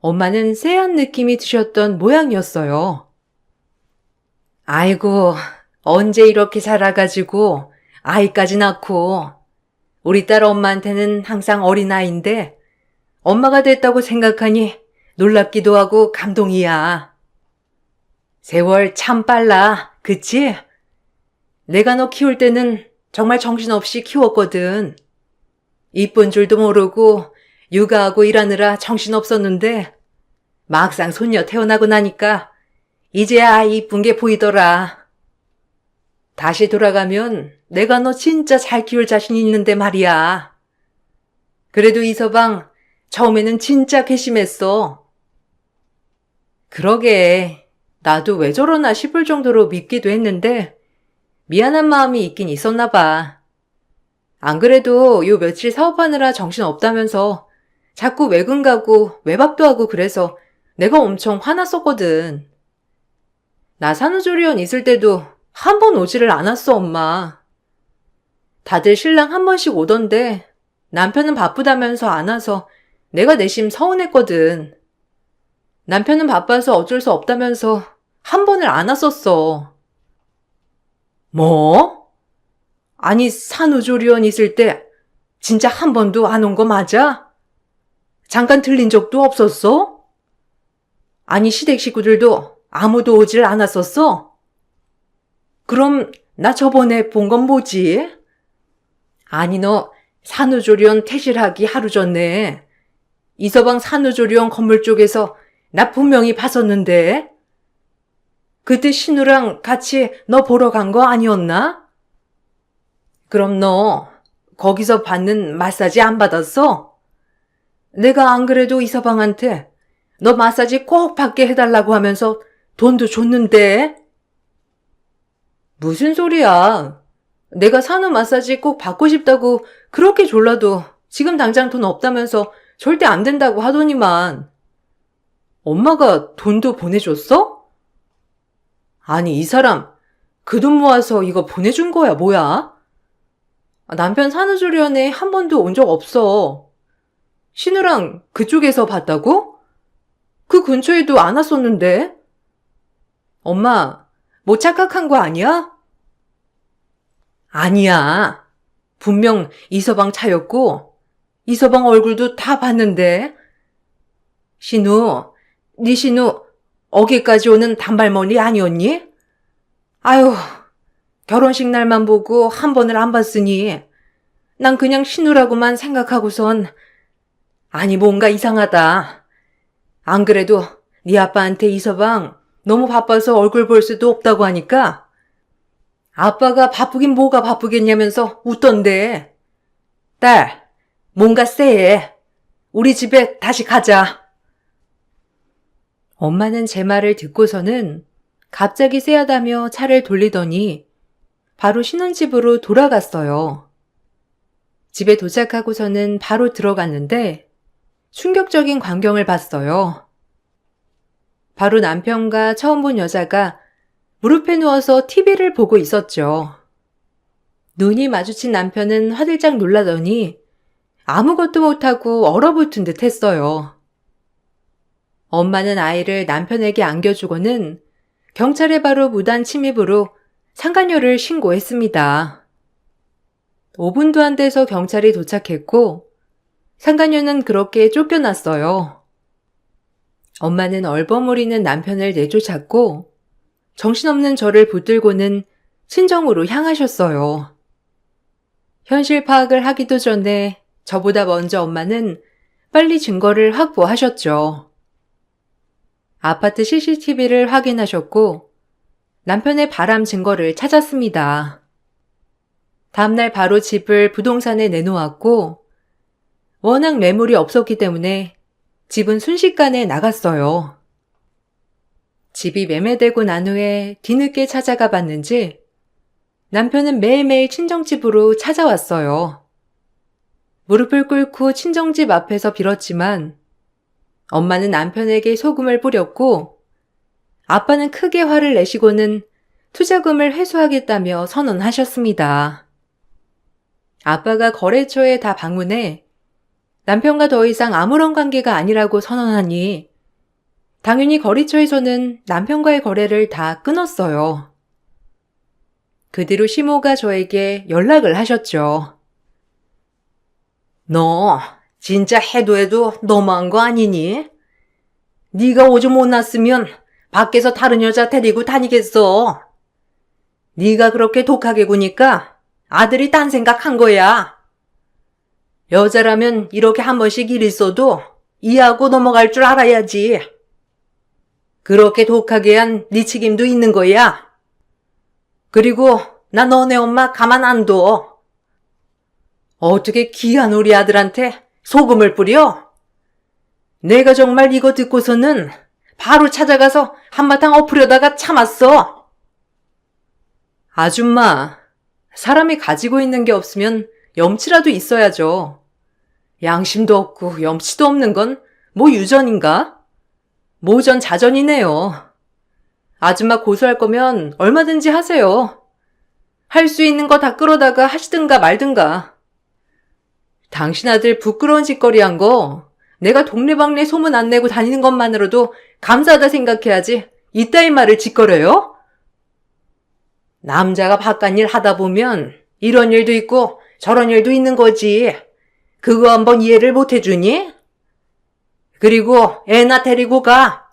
A: 엄마는 쎄한 느낌이 드셨던 모양이었어요. 아이고, 언제 이렇게 자라가지고 아이까지 낳고 우리 딸 엄마한테는 항상 어린아이인데 엄마가 됐다고 생각하니 놀랍기도 하고 감동이야. 세월 참 빨라, 그치? 내가 너 키울 때는 정말 정신없이 키웠거든. 이쁜 줄도 모르고 육아하고 일하느라 정신없었는데 막상 손녀 태어나고 나니까 이제야 아이 이쁜 게 보이더라. 다시 돌아가면 내가 너 진짜 잘 키울 자신 있는데 말이야. 그래도 이 서방 처음에는 진짜 괘씸했어. 그러게 나도 왜 저러나 싶을 정도로 밉기도 했는데 미안한 마음이 있긴 있었나 봐. 안 그래도 요 며칠 사업하느라 정신 없다면서 자꾸 외근 가고 외박도 하고 그래서 내가 엄청 화났었거든. 나 산후조리원 있을 때도 한 번 오지를 않았어, 엄마. 다들 신랑 한 번씩 오던데 남편은 바쁘다면서 안 와서 내가 내심 서운했거든. 남편은 바빠서 어쩔 수 없다면서 한 번을 안 왔었어. 뭐? 아니, 산후조리원 있을 때 진짜 한 번도 안 온 거 맞아? 잠깐 들린 적도 없었어? 아니, 시댁 식구들도 아무도 오질 않았었어? 그럼 나 저번에 본 건 뭐지? 아니, 너 산후조리원 퇴실하기 하루 전에 이서방 산후조리원 건물 쪽에서 나 분명히 봤었는데 그때 신우랑 같이 너 보러 간 거 아니었나? 그럼 너 거기서 받는 마사지 안 받았어? 내가 안 그래도 이서방한테 너 마사지 꼭 받게 해달라고 하면서 돈도 줬는데? 무슨 소리야? 내가 산후 마사지 꼭 받고 싶다고 그렇게 졸라도 지금 당장 돈 없다면서 절대 안 된다고 하더니만. 엄마가 돈도 보내줬어? 아니, 이 사람 그 돈 모아서 이거 보내준 거야, 뭐야? 남편 산후조리원에 한 번도 온 적 없어. 신우랑 그쪽에서 봤다고? 그 근처에도 안 왔었는데. 엄마, 뭐 착각한 거 아니야? 아니야. 분명 이서방 차였고 이서방 얼굴도 다 봤는데. 신우, 네 신우 어깨까지 오는 단발머리 아니었니? 아유, 결혼식 날만 보고 한 번을 안 봤으니 난 그냥 신우라고만 생각하고선 아니 뭔가 이상하다. 안 그래도 네 아빠한테 이서방 너무 바빠서 얼굴 볼 수도 없다고 하니까 아빠가 바쁘긴 뭐가 바쁘겠냐면서 웃던데. 딸, 뭔가 쎄해. 우리 집에 다시 가자. 엄마는 제 말을 듣고서는 갑자기 쎄하다며 차를 돌리더니 바로 신혼집으로 돌아갔어요. 집에 도착하고서는 바로 들어갔는데 충격적인 광경을 봤어요. 바로 남편과 처음 본 여자가 무릎에 누워서 TV를 보고 있었죠. 눈이 마주친 남편은 화들짝 놀라더니 아무것도 못하고 얼어붙은 듯 했어요. 엄마는 아이를 남편에게 안겨주고는 경찰에 바로 무단 침입으로 상간녀를 신고했습니다. 5분도 안 돼서 경찰이 도착했고 상간녀는 그렇게 쫓겨났어요. 엄마는 얼버무리는 남편을 내쫓았고 정신없는 저를 붙들고는 친정으로 향하셨어요. 현실 파악을 하기도 전에 저보다 먼저 엄마는 빨리 증거를 확보하셨죠. 아파트 CCTV를 확인하셨고 남편의 바람 증거를 찾았습니다. 다음날 바로 집을 부동산에 내놓았고 워낙 매물이 없었기 때문에 집은 순식간에 나갔어요. 집이 매매되고 난 후에 뒤늦게 찾아가 봤는지 남편은 매일매일 친정집으로 찾아왔어요. 무릎을 꿇고 친정집 앞에서 빌었지만 엄마는 남편에게 소금을 뿌렸고 아빠는 크게 화를 내시고는 투자금을 회수하겠다며 선언하셨습니다. 아빠가 거래처에 다 방문해 남편과 더 이상 아무런 관계가 아니라고 선언하니 당연히 거래처에서는 남편과의 거래를 다 끊었어요. 그 뒤로 시모가 저에게 연락을 하셨죠. 너 진짜 해도 해도 너무한 거 아니니? 네가 오줌 못 났으면 밖에서 다른 여자 데리고 다니겠어. 네가 그렇게 독하게 구니까 아들이 딴 생각한 거야. 여자라면 이렇게 한 번씩 일 있어도 이해하고 넘어갈 줄 알아야지. 그렇게 독하게 한 네 책임도 있는 거야. 그리고 나 너네 엄마 가만 안 둬. 어떻게 귀한 우리 아들한테 소금을 뿌려? 내가 정말 이거 듣고서는 바로 찾아가서 한바탕 엎으려다가 참았어. 아줌마, 사람이 가지고 있는 게 없으면 염치라도 있어야죠. 양심도 없고 염치도 없는 건 뭐 유전인가? 모전 자전이네요. 아줌마 고소할 거면 얼마든지 하세요. 할 수 있는 거 다 끌어다가 하시든가 말든가. 당신 아들 부끄러운 짓거리 한 거 내가 동네방네 소문 안 내고 다니는 것만으로도 감사하다 생각해야지 이따위 말을 짓거려요? 남자가 바깥일 하다 보면 이런 일도 있고 저런 일도 있는 거지. 그거 한번 이해를 못 해주니? 그리고 애나 데리고 가.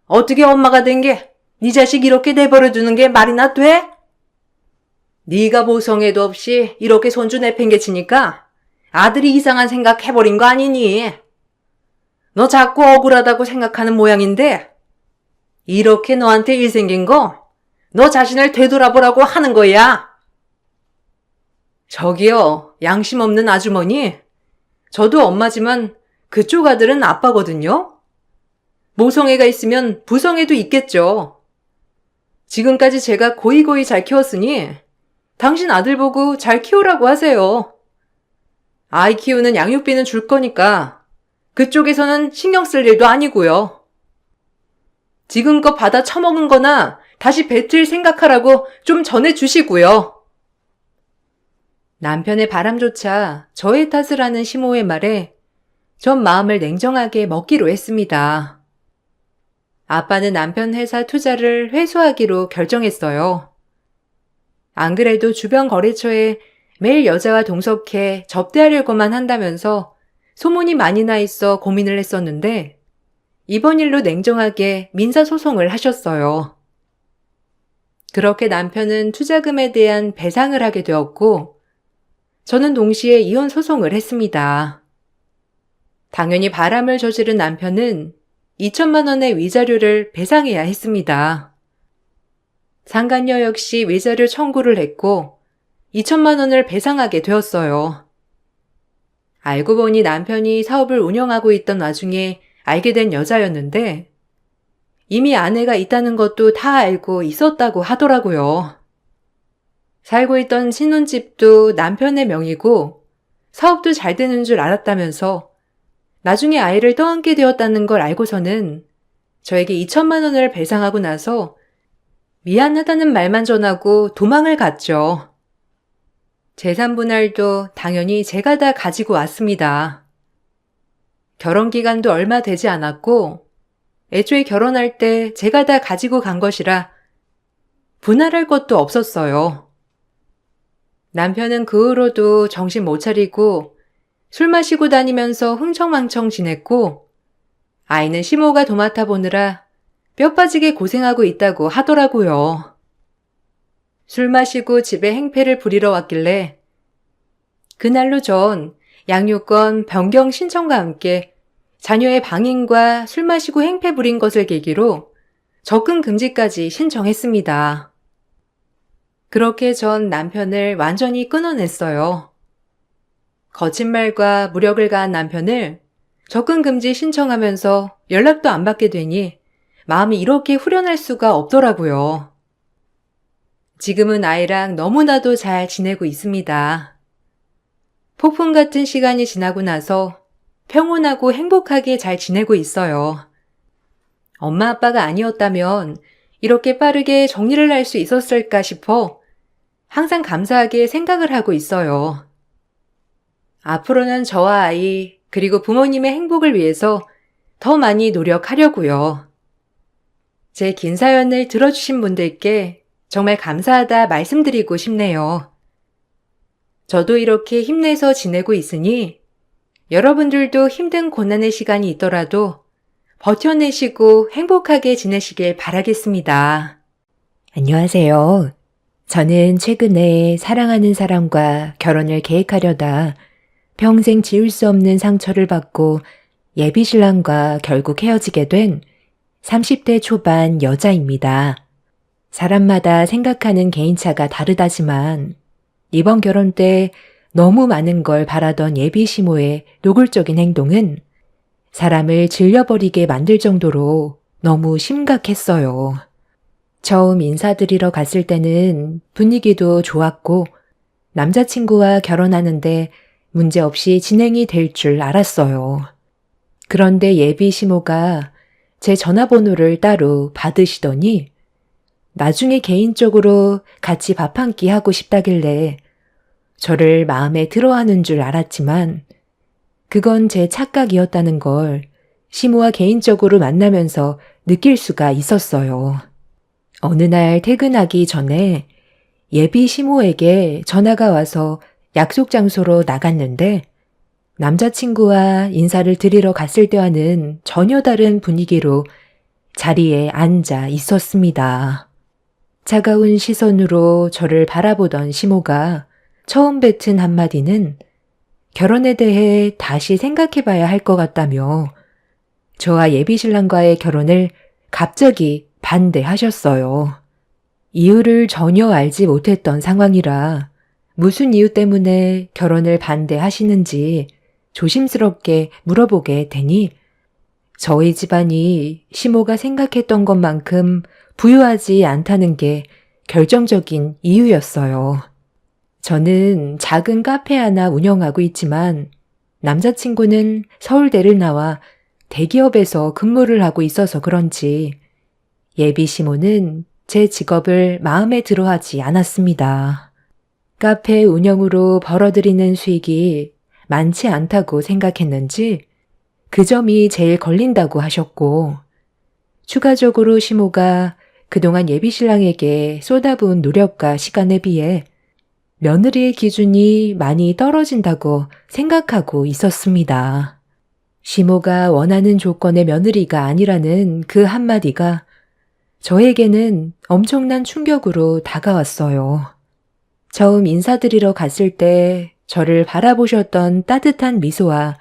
A: 어떻게 엄마가 된 게 네 자식 이렇게 내버려 두는 게 말이나 돼? 네가 모성애도 없이 이렇게 손주 내팽개치니까 아들이 이상한 생각 해버린 거 아니니? 너 자꾸 억울하다고 생각하는 모양인데 이렇게 너한테 일 생긴 거 너 자신을 되돌아보라고 하는 거야. 저기요, 양심 없는 아주머니. 저도 엄마지만 그쪽 아들은 아빠거든요. 모성애가 있으면 부성애도 있겠죠. 지금까지 제가 고이고이 잘 키웠으니 당신 아들 보고 잘 키우라고 하세요. 아이 키우는 양육비는 줄 거니까 그쪽에서는 신경 쓸 일도 아니고요. 지금껏 받아 처먹은 거나 다시 뱉을 생각하라고 좀 전해주시고요. 남편의 바람조차 저의 탓을 하는 시모의 말에 전 마음을 냉정하게 먹기로 했습니다. 아빠는 남편 회사 투자를 회수하기로 결정했어요. 안 그래도 주변 거래처에 매일 여자와 동석해 접대하려고만 한다면서 소문이 많이 나 있어 고민을 했었는데 이번 일로 냉정하게 민사소송을 하셨어요. 그렇게 남편은 투자금에 대한 배상을 하게 되었고 저는 동시에 이혼 소송을 했습니다. 당연히 바람을 저지른 남편은 2천만 원의 위자료를 배상해야 했습니다. 상간녀 역시 위자료 청구를 했고 2천만 원을 배상하게 되었어요. 알고 보니 남편이 사업을 운영하고 있던 와중에 알게 된 여자였는데 이미 아내가 있다는 것도 다 알고 있었다고 하더라고요. 살고 있던 신혼집도 남편의 명의고 사업도 잘 되는 줄 알았다면서 나중에 아이를 떠안게 되었다는 걸 알고서는 저에게 2천만 원을 배상하고 나서 미안하다는 말만 전하고 도망을 갔죠. 재산 분할도 당연히 제가 다 가지고 왔습니다. 결혼 기간도 얼마 되지 않았고 애초에 결혼할 때 제가 다 가지고 간 것이라 분할할 것도 없었어요. 남편은 그 후로도 정신 못 차리고 술 마시고 다니면서 흥청망청 지냈고 아이는 시모가 도맡아 보느라 뼈 빠지게 고생하고 있다고 하더라고요. 술 마시고 집에 행패를 부리러 왔길래 그날로 전 양육권 변경 신청과 함께 자녀의 방임과 술 마시고 행패 부린 것을 계기로 접근 금지까지 신청했습니다. 그렇게 전 남편을 완전히 끊어냈어요. 거짓말과 무력을 가한 남편을 접근 금지 신청하면서 연락도 안 받게 되니 마음이 이렇게 후련할 수가 없더라고요. 지금은 아이랑 너무나도 잘 지내고 있습니다. 폭풍 같은 시간이 지나고 나서 평온하고 행복하게 잘 지내고 있어요. 엄마 아빠가 아니었다면 이렇게 빠르게 정리를 할 수 있었을까 싶어 항상 감사하게 생각을 하고 있어요. 앞으로는 저와 아이 그리고 부모님의 행복을 위해서 더 많이 노력하려고요. 제 긴 사연을 들어주신 분들께 정말 감사하다 말씀드리고 싶네요. 저도 이렇게 힘내서 지내고 있으니 여러분들도 힘든 고난의 시간이 있더라도 버텨내시고 행복하게 지내시길 바라겠습니다.
C: 안녕하세요. 저는 최근에 사랑하는 사람과 결혼을 계획하려다 평생 지울 수 없는 상처를 받고 예비 신랑과 결국 헤어지게 된 30대 초반 여자입니다. 사람마다 생각하는 개인차가 다르다지만 이번 결혼 때 너무 많은 걸 바라던 예비 시모의 노골적인 행동은 사람을 질려버리게 만들 정도로 너무 심각했어요. 처음 인사드리러 갔을 때는 분위기도 좋았고 남자친구와 결혼하는데 문제없이 진행이 될 줄 알았어요. 그런데 예비 시모가 제 전화번호를 따로 받으시더니 나중에 개인적으로 같이 밥 한 끼 하고 싶다길래 저를 마음에 들어하는 줄 알았지만 그건 제 착각이었다는 걸 시모와 개인적으로 만나면서 느낄 수가 있었어요. 어느 날 퇴근하기 전에 예비 시모에게 전화가 와서 약속 장소로 나갔는데 남자친구와 인사를 드리러 갔을 때와는 전혀 다른 분위기로 자리에 앉아 있었습니다. 차가운 시선으로 저를 바라보던 시모가 처음 뱉은 한마디는 결혼에 대해 다시 생각해봐야 할 것 같다며 저와 예비 신랑과의 결혼을 갑자기 반대하셨어요. 이유를 전혀 알지 못했던 상황이라 무슨 이유 때문에 결혼을 반대하시는지 조심스럽게 물어보게 되니 저희 집안이 시모가 생각했던 것만큼 부유하지 않다는 게 결정적인 이유였어요. 저는 작은 카페 하나 운영하고 있지만 남자친구는 서울대를 나와 대기업에서 근무를 하고 있어서 그런지 예비 시모는 제 직업을 마음에 들어하지 않았습니다. 카페 운영으로 벌어들이는 수익이 많지 않다고 생각했는지 그 점이 제일 걸린다고 하셨고, 추가적으로 시모가 그동안 예비신랑에게 쏟아부은 노력과 시간에 비해 며느리의 기준이 많이 떨어진다고 생각하고 있었습니다. 시모가 원하는 조건의 며느리가 아니라는 그 한마디가 저에게는 엄청난 충격으로 다가왔어요. 처음 인사드리러 갔을 때 저를 바라보셨던 따뜻한 미소와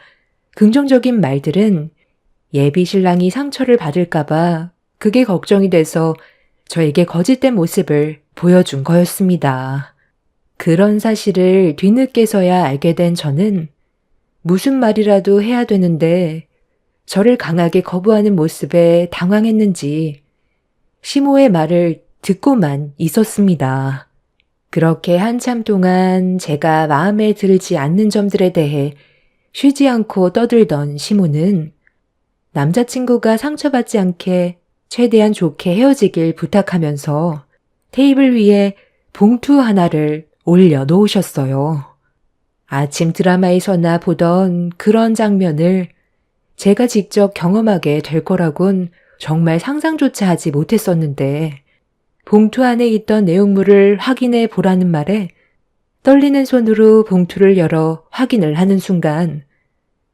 C: 긍정적인 말들은 예비 신랑이 상처를 받을까봐 그게 걱정이 돼서 저에게 거짓된 모습을 보여준 거였습니다. 그런 사실을 뒤늦게서야 알게 된 저는 무슨 말이라도 해야 되는데 저를 강하게 거부하는 모습에 당황했는지 시모의 말을 듣고만 있었습니다. 그렇게 한참 동안 제가 마음에 들지 않는 점들에 대해 쉬지 않고 떠들던 시모는 남자친구가 상처받지 않게 최대한 좋게 헤어지길 부탁하면서 테이블 위에 봉투 하나를 올려놓으셨어요. 아침 드라마에서나 보던 그런 장면을 제가 직접 경험하게 될 거라곤 정말 상상조차 하지 못했었는데 봉투 안에 있던 내용물을 확인해 보라는 말에 떨리는 손으로 봉투를 열어 확인을 하는 순간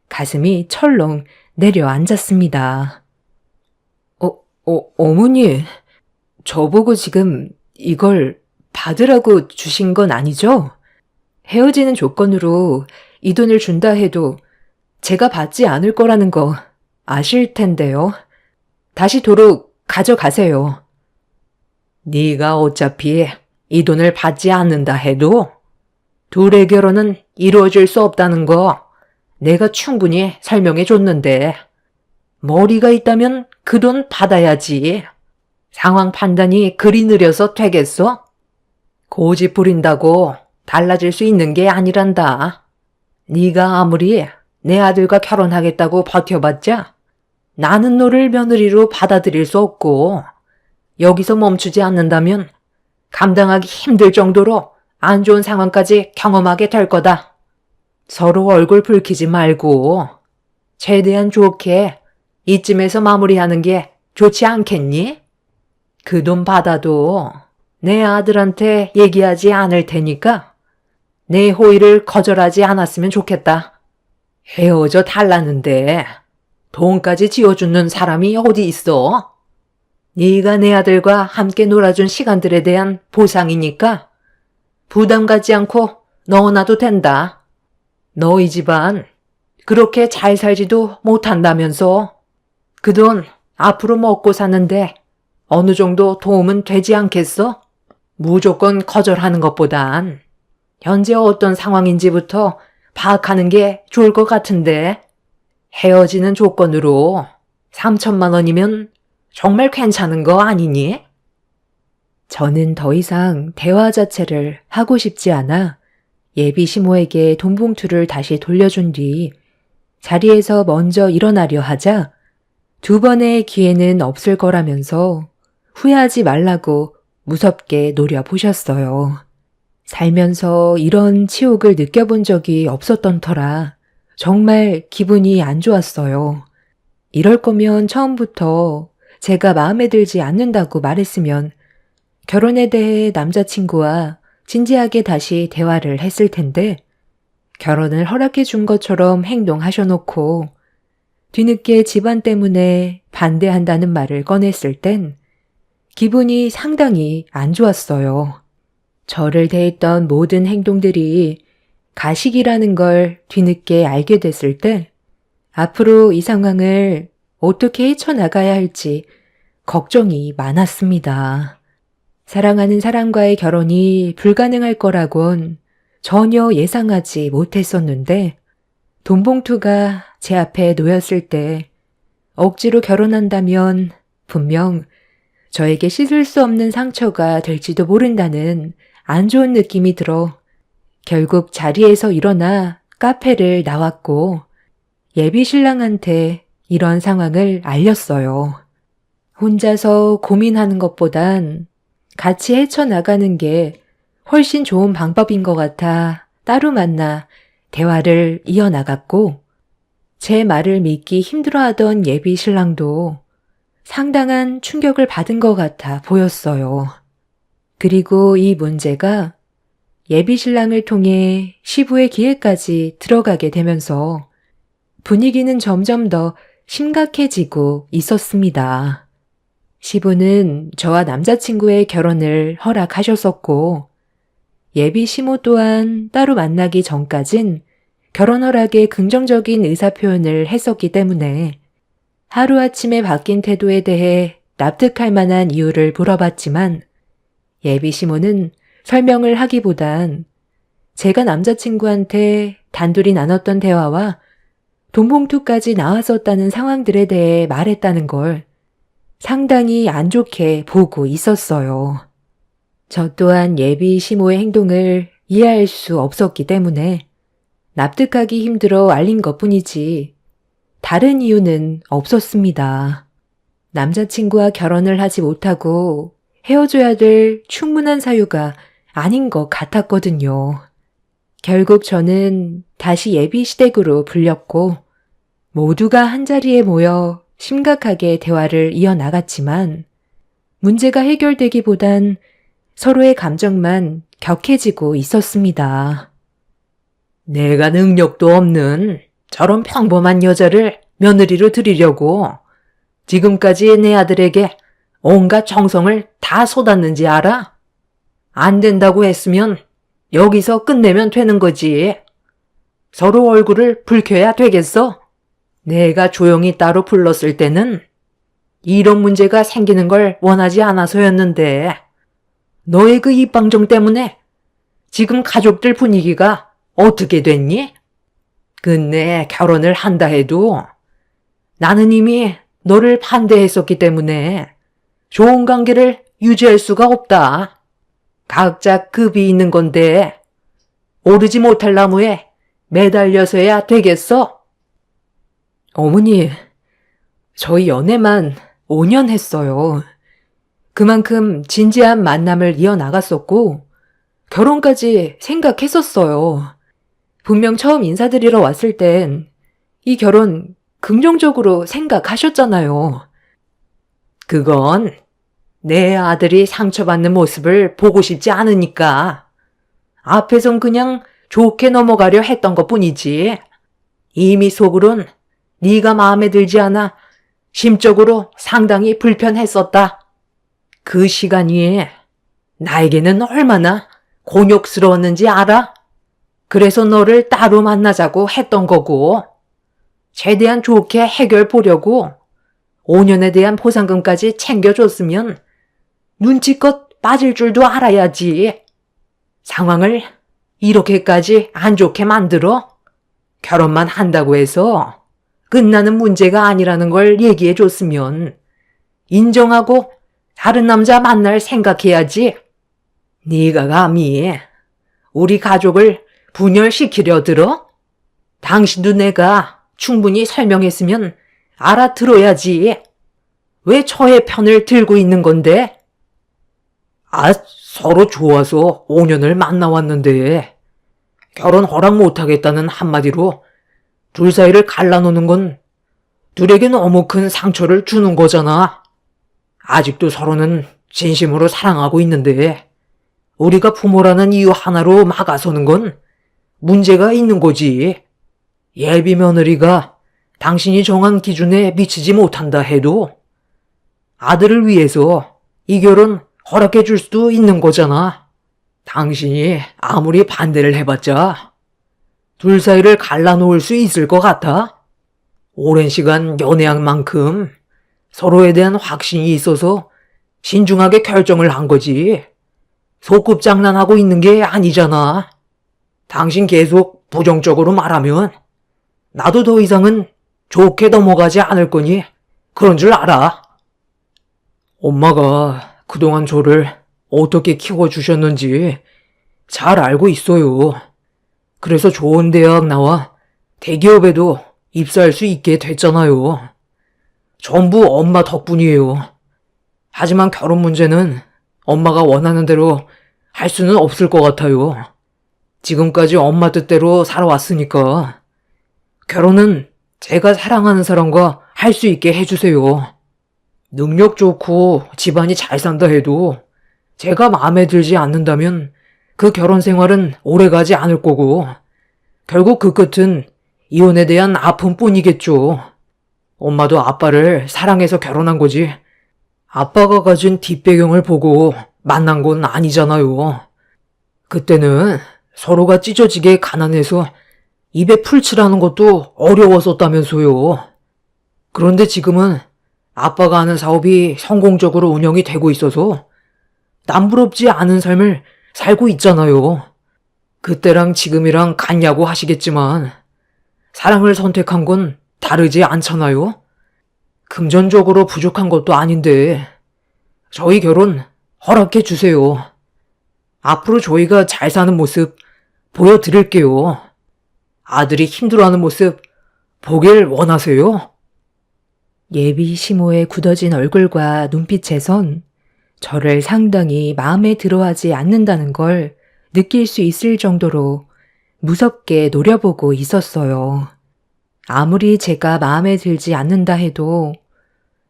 C: 가슴이 철렁 내려앉았습니다.
B: 어머니, 저보고 지금 이걸 받으라고 주신 건 아니죠? 헤어지는 조건으로 이 돈을 준다 해도 제가 받지 않을 거라는 거 아실 텐데요. 다시 도로 가져가세요. 네가 어차피 이 돈을 받지 않는다 해도 둘의 결혼은 이루어질 수 없다는 거 내가 충분히 설명해 줬는데 머리가 있다면 그 돈 받아야지. 상황 판단이 그리 느려서 되겠어? 고집 부린다고 달라질 수 있는 게 아니란다. 네가 아무리 내 아들과 결혼하겠다고 버텨봤자 나는 너를 며느리로 받아들일 수 없고 여기서 멈추지 않는다면 감당하기 힘들 정도로 안 좋은 상황까지 경험하게 될 거다. 서로 얼굴 붉히지 말고 최대한 좋게 이쯤에서 마무리하는 게 좋지 않겠니? 그 돈 받아도 내 아들한테 얘기하지 않을 테니까 내 호의를 거절하지 않았으면 좋겠다. 헤어져 달라는데 돈까지 지어주는 사람이 어디 있어? 네가 내 아들과 함께 놀아준 시간들에 대한 보상이니까 부담 갖지 않고 넣어놔도 된다. 너희 집안 그렇게 잘 살지도 못한다면서 그 돈 앞으로 먹고 사는데 어느 정도 도움은 되지 않겠어? 무조건 거절하는 것보단 현재 어떤 상황인지부터 파악하는 게 좋을 것 같은데 헤어지는 조건으로 3천만 원이면 정말 괜찮은 거 아니니?
C: 저는 더 이상 대화 자체를 하고 싶지 않아 예비 시모에게 돈 봉투를 다시 돌려준 뒤 자리에서 먼저 일어나려 하자 두 번의 기회는 없을 거라면서 후회하지 말라고 무섭게 노려보셨어요. 살면서 이런 치욕을 느껴본 적이 없었던 터라 정말 기분이 안 좋았어요. 이럴 거면 처음부터 제가 마음에 들지 않는다고 말했으면 결혼에 대해 남자친구와 진지하게 다시 대화를 했을 텐데 결혼을 허락해 준 것처럼 행동하셔놓고 뒤늦게 집안 때문에 반대한다는 말을 꺼냈을 땐 기분이 상당히 안 좋았어요. 저를 대했던 모든 행동들이 가식이라는 걸 뒤늦게 알게 됐을 때 앞으로 이 상황을 어떻게 헤쳐나가야 할지 걱정이 많았습니다. 사랑하는 사람과의 결혼이 불가능할 거라곤 전혀 예상하지 못했었는데 돈 봉투가 제 앞에 놓였을 때 억지로 결혼한다면 분명 저에게 씻을 수 없는 상처가 될지도 모른다는 안 좋은 느낌이 들어 결국 자리에서 일어나 카페를 나왔고 예비 신랑한테 이런 상황을 알렸어요. 혼자서 고민하는 것보단 같이 헤쳐나가는 게 훨씬 좋은 방법인 것 같아 따로 만나 대화를 이어나갔고 제 말을 믿기 힘들어하던 예비 신랑도 상당한 충격을 받은 것 같아 보였어요. 그리고 이 문제가 예비 신랑을 통해 시부의 귀에까지 들어가게 되면서 분위기는 점점 더 심각해지고 있었습니다. 시부는 저와 남자친구의 결혼을 허락하셨었고, 예비 시모 또한 따로 만나기 전까진 결혼 허락에 긍정적인 의사표현을 했었기 때문에 하루아침에 바뀐 태도에 대해 납득할 만한 이유를 물어봤지만 예비 시모는 설명을 하기보단 제가 남자친구한테 단둘이 나눴던 대화와 돈봉투까지 나왔었다는 상황들에 대해 말했다는 걸 상당히 안 좋게 보고 있었어요. 저 또한 예비 시모의 행동을 이해할 수 없었기 때문에 납득하기 힘들어 알린 것뿐이지 다른 이유는 없었습니다. 남자친구와 결혼을 하지 못하고 헤어져야 될 충분한 사유가 아닌 것 같았거든요. 결국 저는 다시 예비 시댁으로 불렸고 모두가 한자리에 모여 심각하게 대화를 이어나갔지만 문제가 해결되기보단 서로의 감정만 격해지고 있었습니다.
B: 내가 능력도 없는 저런 평범한 여자를 며느리로 들이려고 지금까지 내 아들에게 온갖 정성을 다 쏟았는지 알아? 안 된다고 했으면 여기서 끝내면 되는 거지. 서로 얼굴을 붉혀야 되겠어? 내가 조용히 따로 불렀을 때는 이런 문제가 생기는 걸 원하지 않아서였는데 너의 그 입방정 때문에 지금 가족들 분위기가 어떻게 됐니? 끝내 결혼을 한다 해도 나는 이미 너를 반대했었기 때문에 좋은 관계를 유지할 수가 없다. 각자 급이 있는 건데 오르지 못할 나무에 매달려서야 되겠어?
C: 어머니, 저희 연애만 5년 했어요. 그만큼 진지한 만남을 이어나갔었고 결혼까지 생각했었어요. 분명 처음 인사드리러 왔을 땐 이 결혼 긍정적으로 생각하셨잖아요.
B: 그건 내 아들이 상처받는 모습을 보고 싶지 않으니까 앞에선 그냥 좋게 넘어가려 했던 것뿐이지. 이미 속으론 네가 마음에 들지 않아 심적으로 상당히 불편했었다. 그 시간이 나에게는 얼마나 곤욕스러웠는지 알아? 그래서 너를 따로 만나자고 했던 거고 최대한 좋게 해결 보려고 5년에 대한 보상금까지 챙겨줬으면 눈치껏 빠질 줄도 알아야지. 상황을 이렇게까지 안 좋게 만들어? 결혼만 한다고 해서 끝나는 문제가 아니라는 걸 얘기해줬으면 인정하고 다른 남자 만날 생각해야지. 네가 감히 우리 가족을 분열시키려 들어? 당신도 내가 충분히 설명했으면 알아들어야지. 왜 저의 편을 들고 있는 건데? 서로 좋아서 5년을 만나왔는데 결혼 허락 못하겠다는 한마디로 둘 사이를 갈라놓는 건 둘에게 너무 큰 상처를 주는 거잖아. 아직도 서로는 진심으로 사랑하고 있는데 우리가 부모라는 이유 하나로 막아서는 건 문제가 있는 거지. 예비 며느리가 당신이 정한 기준에 미치지 못한다 해도 아들을 위해서 이 결혼 허락해 줄 수도 있는 거잖아. 당신이 아무리 반대를 해봤자 둘 사이를 갈라놓을 수 있을 것 같아? 오랜 시간 연애한 만큼 서로에 대한 확신이 있어서 신중하게 결정을 한 거지. 소꿉장난하고 있는 게 아니잖아. 당신 계속 부정적으로 말하면 나도 더 이상은 좋게 넘어가지 않을 거니 그런 줄 알아. 엄마가 그동안 저를 어떻게 키워주셨는지 잘 알고 있어요. 그래서 좋은 대학 나와 대기업에도 입사할 수 있게 됐잖아요. 전부 엄마 덕분이에요. 하지만 결혼 문제는 엄마가 원하는 대로 할 수는 없을 것 같아요. 지금까지 엄마 뜻대로 살아왔으니까 결혼은 제가 사랑하는 사람과 할 수 있게 해주세요. 능력 좋고 집안이 잘 산다 해도 제가 마음에 들지 않는다면 그 결혼 생활은 오래가지 않을 거고 결국 그 끝은 이혼에 대한 아픔뿐이겠죠. 엄마도 아빠를 사랑해서 결혼한 거지 아빠가 가진 뒷배경을 보고 만난 건 아니잖아요. 그때는 서로가 찢어지게 가난해서 입에 풀칠하는 것도 어려웠었다면서요. 그런데 지금은 아빠가 하는 사업이 성공적으로 운영이 되고 있어서 남부럽지 않은 삶을 살고 있잖아요. 그때랑 지금이랑 같냐고 하시겠지만 사랑을 선택한 건 다르지 않잖아요. 금전적으로 부족한 것도 아닌데 저희 결혼 허락해 주세요. 앞으로 저희가 잘 사는 모습 보여드릴게요. 아들이 힘들어하는 모습 보길 원하세요?
C: 예비 시모의 굳어진 얼굴과 눈빛에선 저를 상당히 마음에 들어하지 않는다는 걸 느낄 수 있을 정도로 무섭게 노려보고 있었어요. 아무리 제가 마음에 들지 않는다 해도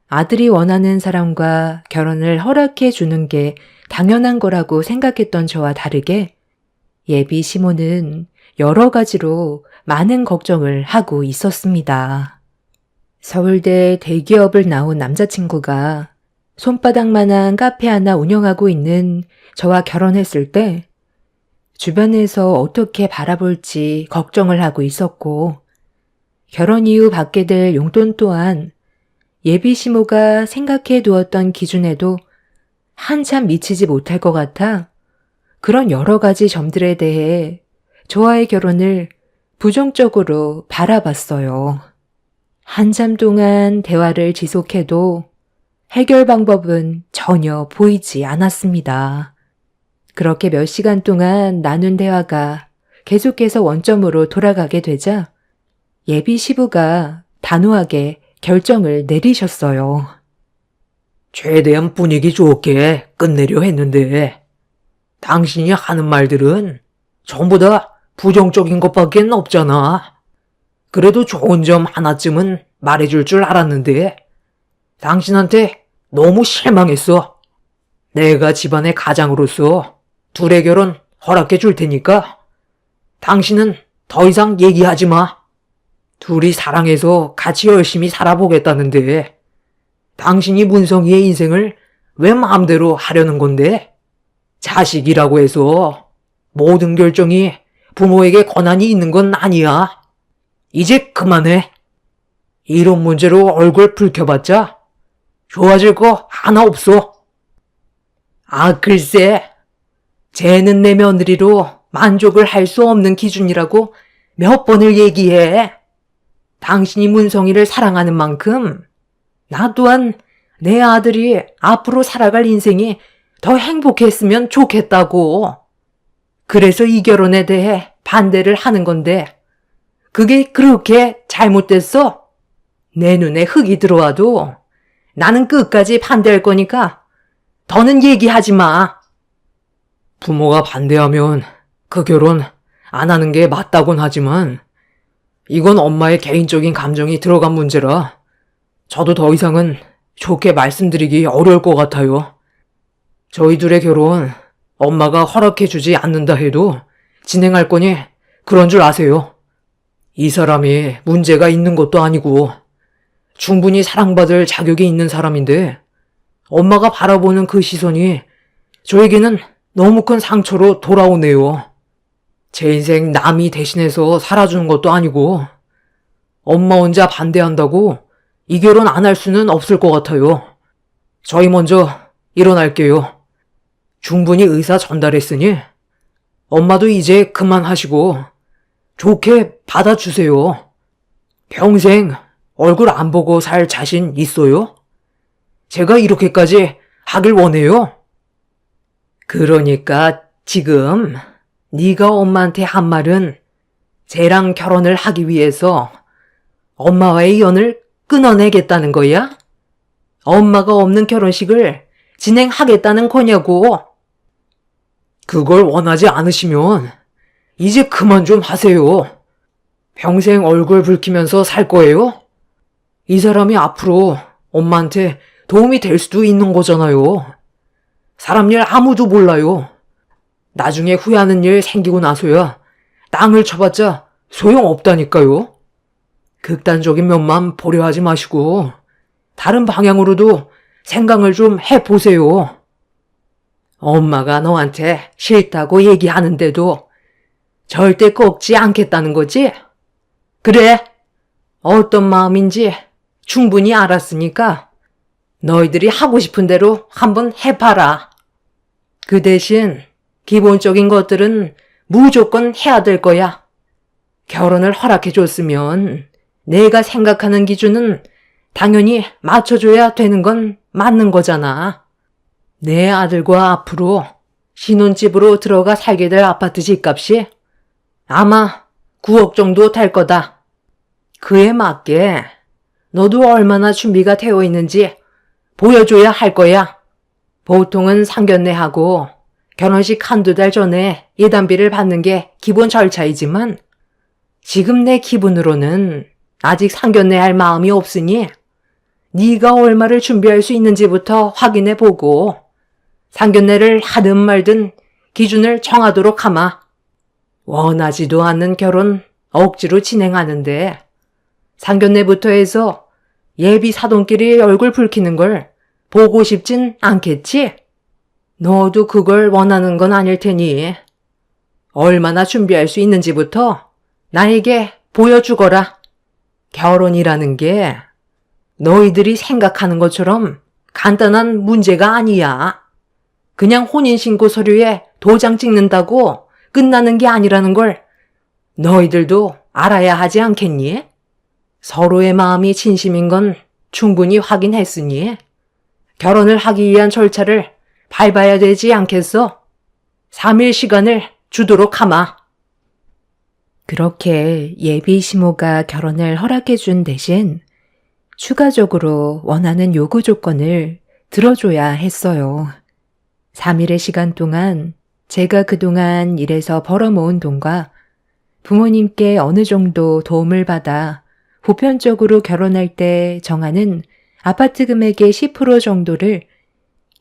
C: 아들이 원하는 사람과 결혼을 허락해 주는 게 당연한 거라고 생각했던 저와 다르게 예비 시모는 여러 가지로 많은 걱정을 하고 있었습니다. 서울대 대기업을 나온 남자친구가 손바닥만한 카페 하나 운영하고 있는 저와 결혼했을 때 주변에서 어떻게 바라볼지 걱정을 하고 있었고 결혼 이후 받게 될 용돈 또한 예비 시모가 생각해 두었던 기준에도 한참 미치지 못할 것 같아 그런 여러 가지 점들에 대해 저와의 결혼을 부정적으로 바라봤어요. 한참 동안 대화를 지속해도 해결 방법은 전혀 보이지 않았습니다. 그렇게 몇 시간 동안 나눈 대화가 계속해서 원점으로 돌아가게 되자 예비 시부가 단호하게 결정을 내리셨어요.
B: 최대한 분위기 좋게 끝내려 했는데 당신이 하는 말들은 전부 다 부정적인 것밖에 없잖아. 그래도 좋은 점 하나쯤은 말해줄 줄 알았는데 당신한테 너무 실망했어. 내가 집안의 가장으로서 둘의 결혼 허락해 줄 테니까 당신은 더 이상 얘기하지 마. 둘이 사랑해서 같이 열심히 살아보겠다는데 당신이 문성이의 인생을 왜 마음대로 하려는 건데? 자식이라고 해서 모든 결정이 부모에게 권한이 있는 건 아니야. 이제 그만해. 이런 문제로 얼굴 붉혀봤자 좋아질 거 하나 없어. 아, 글쎄. 쟤는 내 며느리로 만족을 할 수 없는 기준이라고 몇 번을 얘기해. 당신이 문성이를 사랑하는 만큼 나 또한 내 아들이 앞으로 살아갈 인생이 더 행복했으면 좋겠다고. 그래서 이 결혼에 대해 반대를 하는 건데 그게 그렇게 잘못됐어? 내 눈에 흙이 들어와도 나는 끝까지 반대할 거니까 더는 얘기하지 마. 부모가 반대하면 그 결혼 안 하는 게 맞다곤 하지만 이건 엄마의 개인적인 감정이 들어간 문제라 저도 더 이상은 좋게 말씀드리기 어려울 것 같아요. 저희 둘의 결혼 엄마가 허락해주지 않는다 해도 진행할 거니 그런 줄 아세요. 이 사람이 문제가 있는 것도 아니고 충분히 사랑받을 자격이 있는 사람인데 엄마가 바라보는 그 시선이 저에게는 너무 큰 상처로 돌아오네요. 제 인생 남이 대신해서 살아주는 것도 아니고 엄마 혼자 반대한다고 이 결혼 안 할 수는 없을 것 같아요. 저희 먼저 일어날게요. 충분히 의사 전달했으니 엄마도 이제 그만하시고 좋게 받아주세요. 평생 얼굴 안 보고 살 자신 있어요? 제가 이렇게까지 하길 원해요. 그러니까 지금 네가 엄마한테 한 말은 쟤랑 결혼을 하기 위해서 엄마와의 연을 끊어내겠다는 거야? 엄마가 없는 결혼식을 진행하겠다는 거냐고. 그걸 원하지 않으시면 이제 그만 좀 하세요. 평생 얼굴 붉히면서 살 거예요? 이 사람이 앞으로 엄마한테 도움이 될 수도 있는 거잖아요. 사람 일 아무도 몰라요. 나중에 후회하는 일 생기고 나서야 땅을 쳐봤자 소용없다니까요. 극단적인 면만 보려 하지 마시고 다른 방향으로도 생각을 좀 해보세요. 엄마가 너한테 싫다고 얘기하는데도 절대 꺾지 않겠다는 거지? 그래, 어떤 마음인지 충분히 알았으니까 너희들이 하고 싶은 대로 한번 해봐라. 그 대신 기본적인 것들은 무조건 해야 될 거야. 결혼을 허락해줬으면 내가 생각하는 기준은 당연히 맞춰줘야 되는 건 맞는 거잖아. 내 아들과 앞으로 신혼집으로 들어가 살게 될 아파트 집값이 아마 9억 정도 될 거다. 그에 맞게 너도 얼마나 준비가 되어 있는지 보여줘야 할 거야. 보통은 상견례하고 결혼식 한두 달 전에 예단비를 받는 게 기본 절차이지만 지금 내 기분으로는 아직 상견례할 마음이 없으니 네가 얼마를 준비할 수 있는지부터 확인해보고 상견례를 하든 말든 기준을 정하도록 하마. 원하지도 않는 결혼 억지로 진행하는데 상견례부터 해서 예비 사돈끼리 얼굴 붉히는 걸 보고 싶진 않겠지? 너도 그걸 원하는 건 아닐 테니 얼마나 준비할 수 있는지부터 나에게 보여주거라. 결혼이라는 게 너희들이 생각하는 것처럼 간단한 문제가 아니야. 그냥 혼인신고 서류에 도장 찍는다고 끝나는 게 아니라는 걸 너희들도 알아야 하지 않겠니? 서로의 마음이 진심인 건 충분히 확인했으니 결혼을 하기 위한 절차를 밟아야 되지 않겠어? 3일 시간을 주도록 하마.
C: 그렇게 예비 시모가 결혼을 허락해준 대신 추가적으로 원하는 요구 조건을 들어줘야 했어요. 3일의 시간 동안 제가 그동안 일해서 벌어모은 돈과 부모님께 어느 정도 도움을 받아 보편적으로 결혼할 때 정하는 아파트 금액의 10% 정도를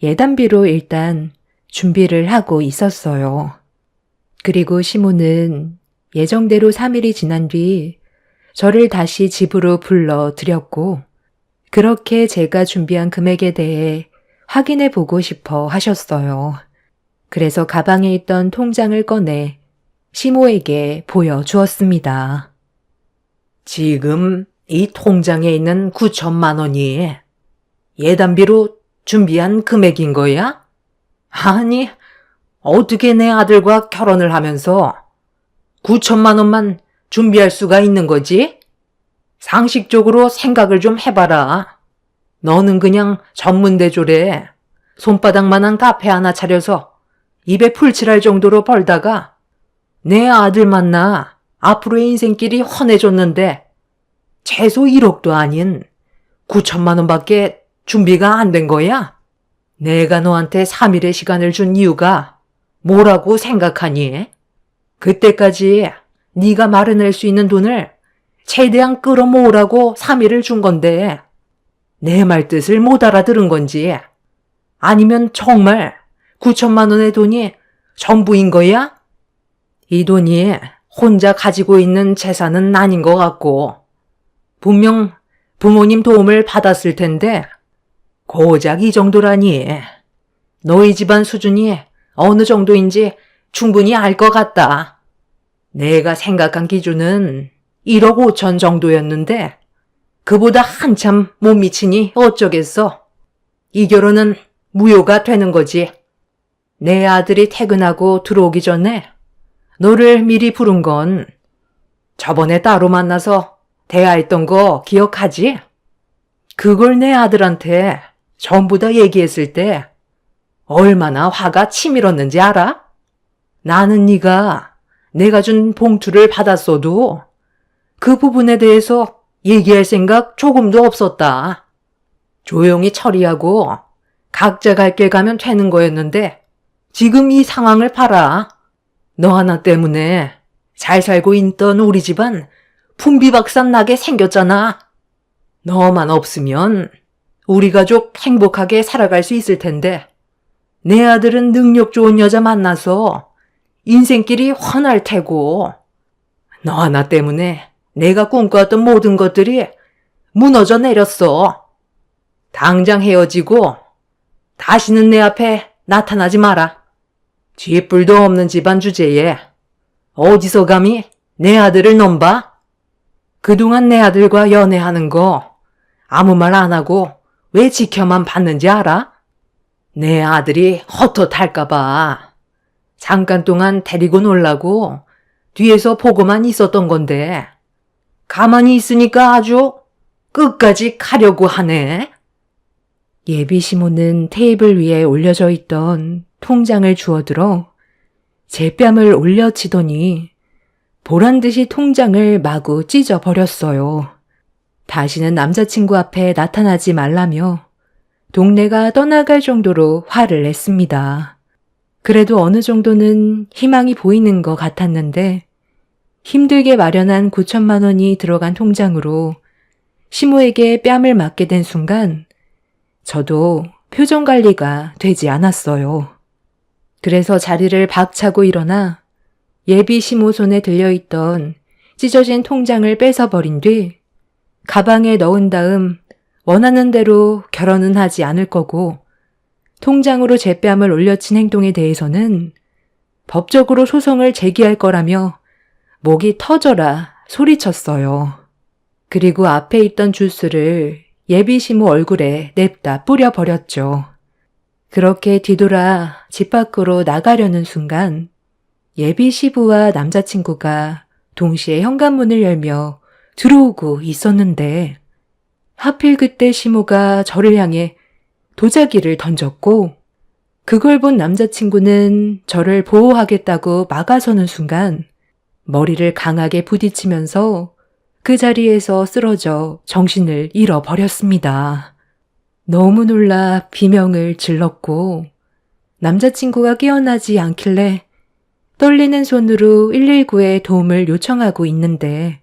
C: 예단비로 일단 준비를 하고 있었어요. 그리고 시모는 예정대로 3일이 지난 뒤 저를 다시 집으로 불러들였고 그렇게 제가 준비한 금액에 대해 확인해 보고 싶어 하셨어요. 그래서 가방에 있던 통장을 꺼내 시모에게 보여주었습니다.
B: 지금 이 통장에 있는 9천만 원이 예단비로 준비한 금액인 거야? 아니, 어떻게 내 아들과 결혼을 하면서 9천만 원만 준비할 수가 있는 거지? 상식적으로 생각을 좀 해봐라. 너는 그냥 전문대조래. 손바닥만한 카페 하나 차려서 입에 풀칠할 정도로 벌다가 내 아들 만나 앞으로의 인생길이 훤해졌는데 최소 1억도 아닌 9천만 원밖에 준비가 안 된 거야? 내가 너한테 3일의 시간을 준 이유가 뭐라고 생각하니? 그때까지 네가 마련할 수 있는 돈을 최대한 끌어모으라고 3일을 준 건데 내 말 뜻을 못 알아들은 건지 아니면 정말 9천만 원의 돈이 전부인 거야? 이 돈이 혼자 가지고 있는 재산은 아닌 것 같고 분명 부모님 도움을 받았을 텐데 고작 이 정도라니. 너희 집안 수준이 어느 정도인지 충분히 알 것 같다. 내가 생각한 기준은 1억 5천 정도였는데 그보다 한참 못 미치니 어쩌겠어. 이 결혼은 무효가 되는 거지. 내 아들이 퇴근하고 들어오기 전에 너를 미리 부른 건 저번에 따로 만나서 대화했던 거 기억하지? 그걸 내 아들한테 전부 다 얘기했을 때 얼마나 화가 치밀었는지 알아? 나는 네가 내가 준 봉투를 받았어도 그 부분에 대해서 얘기할 생각 조금도 없었다. 조용히 처리하고 각자 갈 길 가면 되는 거였는데 지금 이 상황을 봐라. 너 하나 때문에 잘 살고 있던 우리 집안
A: 풍비박산 나게 생겼잖아. 너만 없으면 우리 가족 행복하게 살아갈 수 있을 텐데 내 아들은 능력 좋은 여자 만나서 인생길이 훤할 테고 너 하나 때문에 내가 꿈꿔왔던 모든 것들이 무너져 내렸어. 당장 헤어지고 다시는 내 앞에 나타나지 마라. 쥐뿔도 없는 집안 주제에 어디서 감히 내 아들을 넘봐? 그동안 내 아들과 연애하는 거 아무 말 안 하고 왜 지켜만 봤는지 알아? 내 아들이 헛헛할까봐 잠깐 동안 데리고 놀라고 뒤에서 보고만 있었던 건데 가만히 있으니까 아주 끝까지 가려고 하네.
C: 예비 시모는 테이블 위에 올려져 있던 통장을 주워들어 제 뺨을 올려치더니 보란듯이 통장을 마구 찢어버렸어요. 다시는 남자친구 앞에 나타나지 말라며 동네가 떠나갈 정도로 화를 냈습니다. 그래도 어느 정도는 희망이 보이는 것 같았는데 힘들게 마련한 9천만 원이 들어간 통장으로 시모에게 뺨을 맞게 된 순간 저도 표정 관리가 되지 않았어요. 그래서 자리를 박차고 일어나 예비 시모 손에 들려있던 찢어진 통장을 뺏어버린 뒤 가방에 넣은 다음 원하는 대로 결혼은 하지 않을 거고 통장으로 제 뺨을 올려친 행동에 대해서는 법적으로 소송을 제기할 거라며 목이 터져라 소리쳤어요. 그리고 앞에 있던 주스를 예비 시모 얼굴에 냅다 뿌려버렸죠. 그렇게 뒤돌아 집 밖으로 나가려는 순간 예비 시부와 남자친구가 동시에 현관문을 열며 들어오고 있었는데 하필 그때 시모가 저를 향해 도자기를 던졌고 그걸 본 남자친구는 저를 보호하겠다고 막아서는 순간 머리를 강하게 부딪히면서 그 자리에서 쓰러져 정신을 잃어버렸습니다. 너무 놀라 비명을 질렀고 남자친구가 깨어나지 않길래 떨리는 손으로 119에 도움을 요청하고 있는데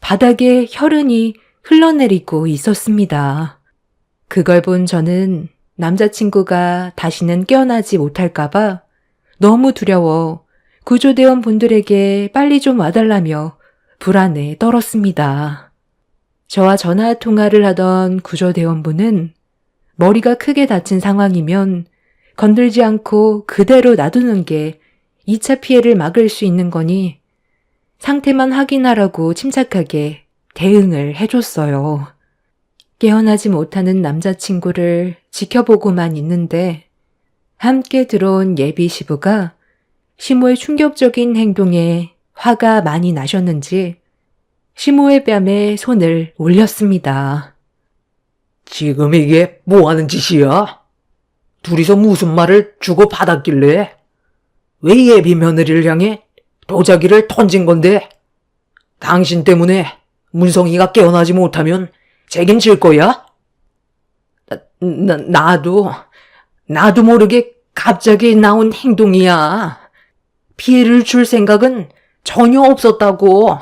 C: 바닥에 혈흔이 흘러내리고 있었습니다. 그걸 본 저는 남자친구가 다시는 깨어나지 못할까봐 너무 두려워 구조대원 분들에게 빨리 좀 와달라며 불안에 떨었습니다. 저와 전화 통화를 하던 구조대원분은 머리가 크게 다친 상황이면 건들지 않고 그대로 놔두는 게 2차 피해를 막을 수 있는 거니 상태만 확인하라고 침착하게 대응을 해줬어요. 깨어나지 못하는 남자친구를 지켜보고만 있는데 함께 들어온 예비 시부가 시모의 충격적인 행동에 화가 많이 나셨는지 시모의 뺨에 손을 올렸습니다.
B: 지금 이게 뭐 하는 짓이야? 둘이서 무슨 말을 주고받았길래? 왜 예비 며느리를 향해 도자기를 던진 건데? 당신 때문에 문성이가 깨어나지 못하면 책임질 거야? 나도 모르게 갑자기 나온 행동이야. 피해를 줄 생각은 전혀 없었다고.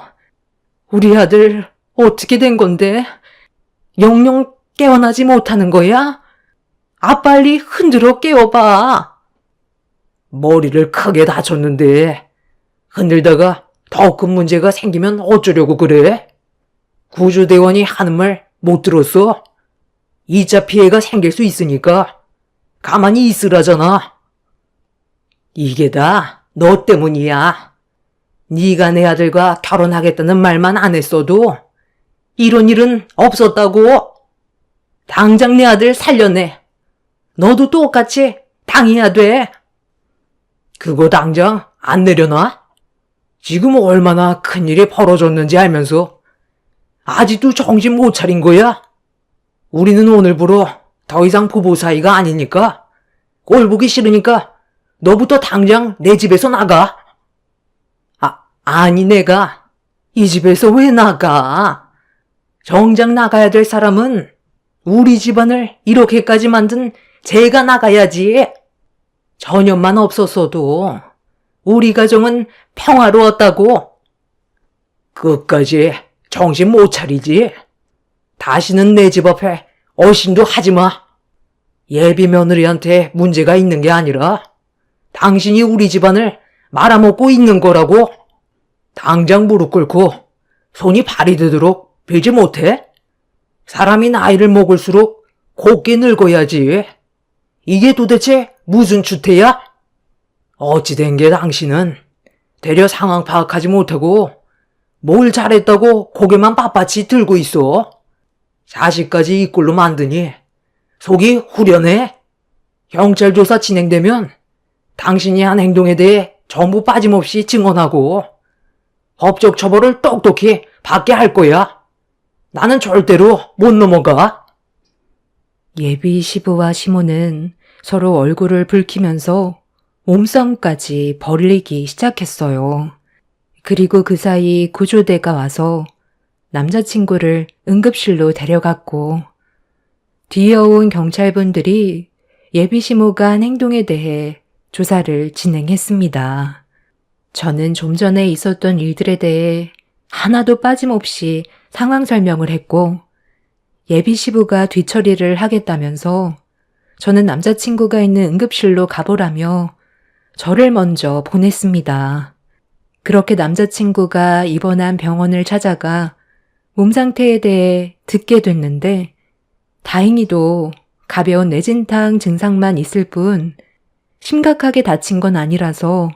B: 우리 아들 어떻게 된 건데? 영영 깨어나지 못하는 거야? 빨리 흔들어 깨워봐. 머리를 크게 다쳤는데 흔들다가 더 큰 문제가 생기면 어쩌려고 그래? 구조대원이 하는 말 못 들었어? 2차 피해가 생길 수 있으니까 가만히 있으라잖아. 이게 다 너 때문이야. 네가 내 아들과 결혼하겠다는 말만 안 했어도 이런 일은 없었다고. 당장 내 아들 살려내. 너도 똑같이 당해야 돼. 그거 당장 안 내려놔? 지금 얼마나 큰일이 벌어졌는지 알면서 아직도 정신 못 차린 거야? 우리는 오늘부로 더 이상 부부 사이가 아니니까 꼴 보기 싫으니까 너부터 당장 내 집에서 나가. 아니 내가 이 집에서 왜 나가? 정작 나가야 될 사람은 우리 집안을 이렇게까지 만든 제가 나가야지. 전염만 없었어도 우리 가정은 평화로웠다고. 끝까지 정신 못 차리지? 다시는 내 집 앞에 어신도 하지 마. 예비 며느리한테 문제가 있는 게 아니라 당신이 우리 집안을 말아먹고 있는 거라고. 당장 무릎 꿇고 손이 발이 되도록 빌지 못해? 사람이 나이를 먹을수록 곱게 늙어야지. 이게 도대체 무슨 추태야? 어찌 된 게 당신은 되려 상황 파악하지 못하고 뭘 잘했다고 고개만 빳빳이 들고 있어. 자식까지 이 꼴로 만드니 속이 후련해. 경찰 조사 진행되면 당신이 한 행동에 대해 전부 빠짐없이 증언하고 법적 처벌을 똑똑히 받게 할 거야. 나는 절대로 못 넘어가.
C: 예비 시부와 시모는 서로 얼굴을 붉히면서 몸싸움까지 벌이기 시작했어요. 그리고 그 사이 구조대가 와서 남자친구를 응급실로 데려갔고, 뒤에 온 경찰분들이 예비 시모가 한 행동에 대해 조사를 진행했습니다. 저는 좀 전에 있었던 일들에 대해 하나도 빠짐없이 상황 설명을 했고, 예비 시부가 뒤처리를 하겠다면서 저는 남자친구가 있는 응급실로 가보라며 저를 먼저 보냈습니다. 그렇게 남자친구가 입원한 병원을 찾아가 몸 상태에 대해 듣게 됐는데, 다행히도 가벼운 뇌진탕 증상만 있을 뿐 심각하게 다친 건 아니라서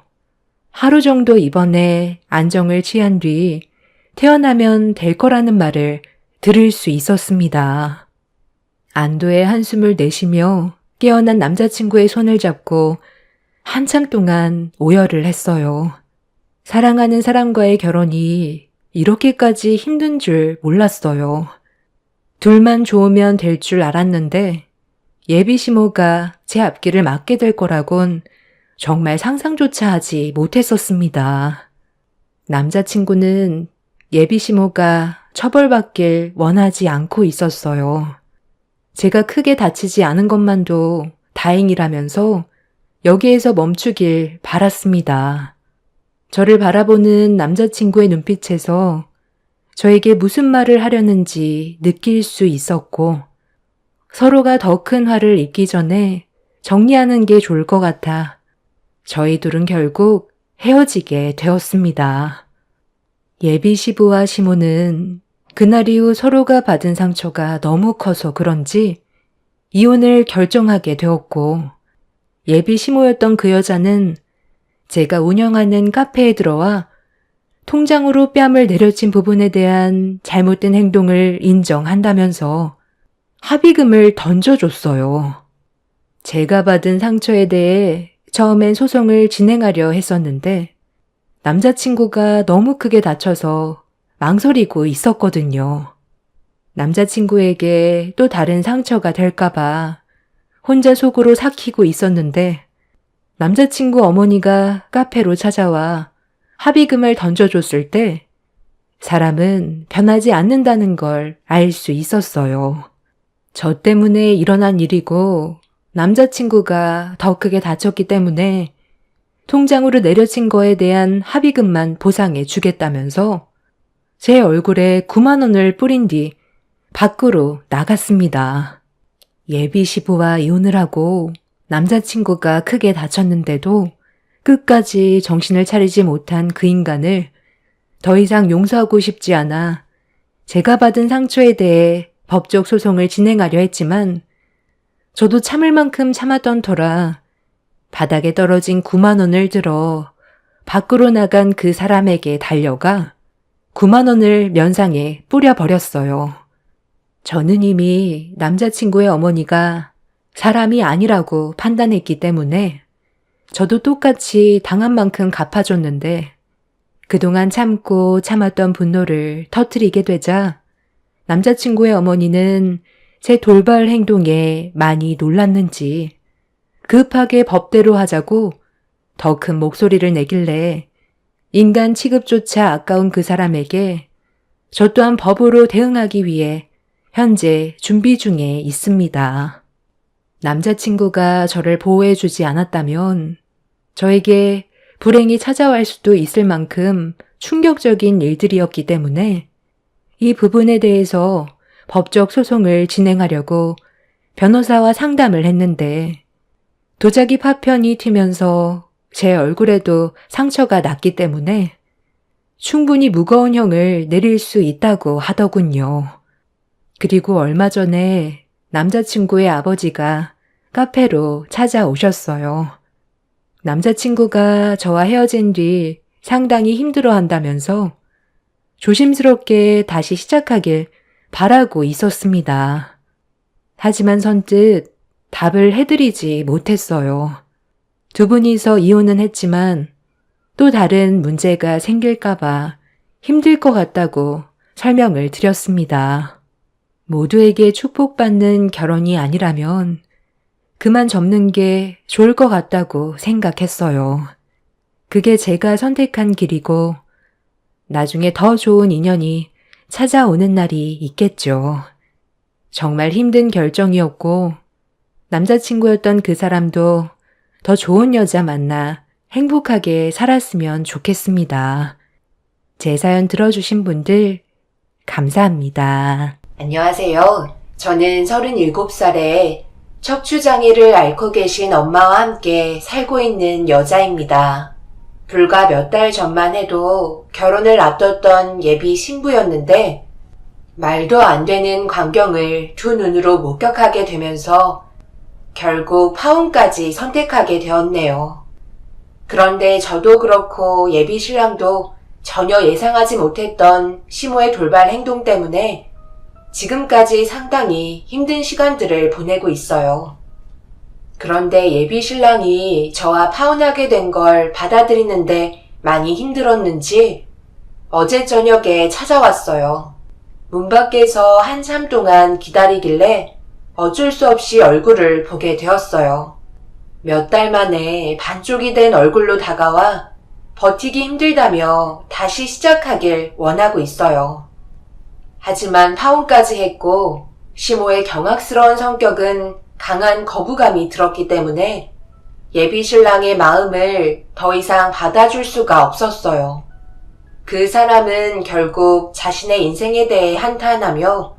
C: 하루 정도 입원해 안정을 취한 뒤 퇴원하면 될 거라는 말을 들을 수 있었습니다. 안도의 한숨을 내쉬며 깨어난 남자친구의 손을 잡고 한참 동안 오열을 했어요. 사랑하는 사람과의 결혼이 이렇게까지 힘든 줄 몰랐어요. 둘만 좋으면 될 줄 알았는데 예비 시모가 제 앞길을 막게 될 거라곤 정말 상상조차 하지 못했었습니다. 남자친구는 예비 시모가 처벌받길 원하지 않고 있었어요. 제가 크게 다치지 않은 것만도 다행이라면서 여기에서 멈추길 바랐습니다. 저를 바라보는 남자친구의 눈빛에서 저에게 무슨 말을 하려는지 느낄 수 있었고, 서로가 더 큰 화를 입기 전에 정리하는 게 좋을 것 같아 저희 둘은 결국 헤어지게 되었습니다. 예비 시부와 시모는 그날 이후 서로가 받은 상처가 너무 커서 그런지 이혼을 결정하게 되었고, 예비 시모였던 그 여자는 제가 운영하는 카페에 들어와 통장으로 뺨을 내려친 부분에 대한 잘못된 행동을 인정한다면서 합의금을 던져줬어요. 제가 받은 상처에 대해 처음엔 소송을 진행하려 했었는데 남자친구가 너무 크게 다쳐서 망설이고 있었거든요. 남자친구에게 또 다른 상처가 될까봐 혼자 속으로 삭히고 있었는데 남자친구 어머니가 카페로 찾아와 합의금을 던져줬을 때 사람은 변하지 않는다는 걸 알 수 있었어요. 저 때문에 일어난 일이고 남자친구가 더 크게 다쳤기 때문에 통장으로 내려친 거에 대한 합의금만 보상해 주겠다면서 제 얼굴에 9만 원을 뿌린 뒤 밖으로 나갔습니다. 예비 시부와 이혼을 하고 남자친구가 크게 다쳤는데도 끝까지 정신을 차리지 못한 그 인간을 더 이상 용서하고 싶지 않아 제가 받은 상처에 대해 법적 소송을 진행하려 했지만 저도 참을 만큼 참았던 터라 바닥에 떨어진 9만 원을 들어 밖으로 나간 그 사람에게 달려가 9만 원을 면상에 뿌려버렸어요. 저는 이미 남자친구의 어머니가 사람이 아니라고 판단했기 때문에 저도 똑같이 당한 만큼 갚아줬는데 그동안 참고 참았던 분노를 터뜨리게 되자 남자친구의 어머니는 제 돌발 행동에 많이 놀랐는지 급하게 법대로 하자고 더 큰 목소리를 내길래 인간 취급조차 아까운 그 사람에게 저 또한 법으로 대응하기 위해 현재 준비 중에 있습니다. 남자친구가 저를 보호해주지 않았다면 저에게 불행이 찾아올 수도 있을 만큼 충격적인 일들이었기 때문에 이 부분에 대해서 법적 소송을 진행하려고 변호사와 상담을 했는데 도자기 파편이 튀면서 제 얼굴에도 상처가 났기 때문에 충분히 무거운 형을 내릴 수 있다고 하더군요. 그리고 얼마 전에 남자친구의 아버지가 카페로 찾아오셨어요. 남자친구가 저와 헤어진 뒤 상당히 힘들어한다면서 조심스럽게 다시 시작하길 바라고 있었습니다. 하지만 선뜻 답을 해드리지 못했어요. 두 분이서 이혼은 했지만 또 다른 문제가 생길까봐 힘들 것 같다고 설명을 드렸습니다. 모두에게 축복받는 결혼이 아니라면 그만 접는 게 좋을 것 같다고 생각했어요. 그게 제가 선택한 길이고 나중에 더 좋은 인연이 찾아오는 날이 있겠죠. 정말 힘든 결정이었고 남자친구였던 그 사람도 더 좋은 여자 만나 행복하게 살았으면 좋겠습니다. 제 사연 들어주신 분들 감사합니다.
D: 안녕하세요. 저는 37살에 척추장애를 앓고 계신 엄마와 함께 살고 있는 여자입니다. 불과 몇 달 전만 해도 결혼을 앞뒀던 예비 신부였는데 말도 안 되는 광경을 두 눈으로 목격하게 되면서 결국 파혼까지 선택하게 되었네요. 그런데 저도 그렇고 예비 신랑도 전혀 예상하지 못했던 시모의 돌발 행동 때문에 지금까지 상당히 힘든 시간들을 보내고 있어요. 그런데 예비 신랑이 저와 파혼하게 된 걸 받아들이는데 많이 힘들었는지 어제 저녁에 찾아왔어요. 문 밖에서 한참 동안 기다리길래 어쩔 수 없이 얼굴을 보게 되었어요. 몇 달 만에 반쪽이 된 얼굴로 다가와 버티기 힘들다며 다시 시작하길 원하고 있어요. 하지만 파혼까지 했고 시모의 경악스러운 성격은 강한 거부감이 들었기 때문에 예비 신랑의 마음을 더 이상 받아줄 수가 없었어요. 그 사람은 결국 자신의 인생에 대해 한탄하며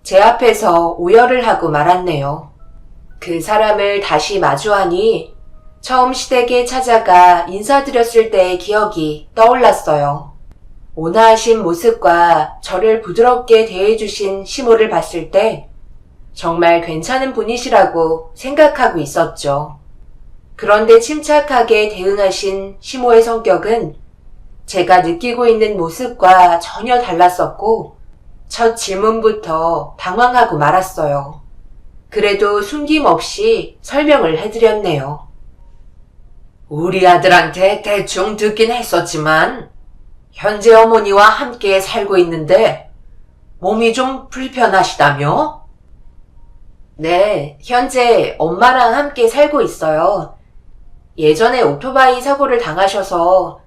D: 제 앞에서 오열을 하고 말았네요. 그 사람을 다시 마주하니 처음 시댁에 찾아가 인사드렸을 때의 기억이 떠올랐어요. 온화하신 모습과 저를 부드럽게 대해주신 시모를 봤을 때 정말 괜찮은 분이시라고 생각하고 있었죠. 그런데 침착하게 대응하신 시모의 성격은 제가 느끼고 있는 모습과 전혀 달랐었고 첫 질문부터 당황하고 말았어요. 그래도 숨김없이 설명을 해드렸네요. 우리 아들한테 대충 듣긴 했었지만 현재 어머니와 함께 살고 있는데 몸이 좀 불편하시다며? 네, 현재 엄마랑 함께 살고 있어요. 예전에 오토바이 사고를 당하셔서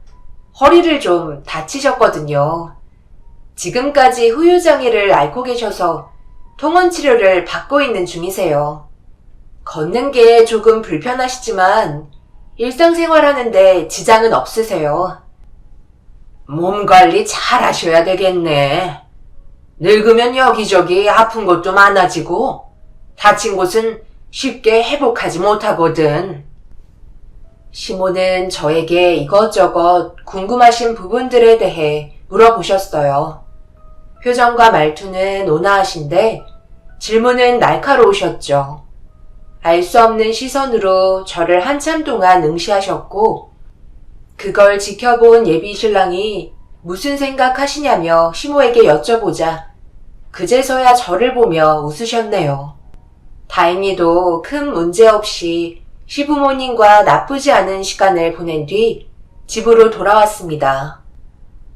D: 허리를 좀 다치셨거든요. 지금까지 후유장애를 앓고 계셔서 통원 치료를 받고 있는 중이세요. 걷는 게 조금 불편하시지만 일상생활하는데 지장은 없으세요. 몸 관리 잘 하셔야 되겠네. 늙으면 여기저기 아픈 것도 많아지고 다친 곳은 쉽게 회복하지 못하거든. 시모는 저에게 이것저것 궁금하신 부분들에 대해 물어보셨어요. 표정과 말투는 온화하신데 질문은 날카로우셨죠. 알 수 없는 시선으로 저를 한참 동안 응시하셨고 그걸 지켜본 예비 신랑이 무슨 생각하시냐며 시모에게 여쭤보자 그제서야 저를 보며 웃으셨네요. 다행히도 큰 문제 없이 시부모님과 나쁘지 않은 시간을 보낸 뒤 집으로 돌아왔습니다.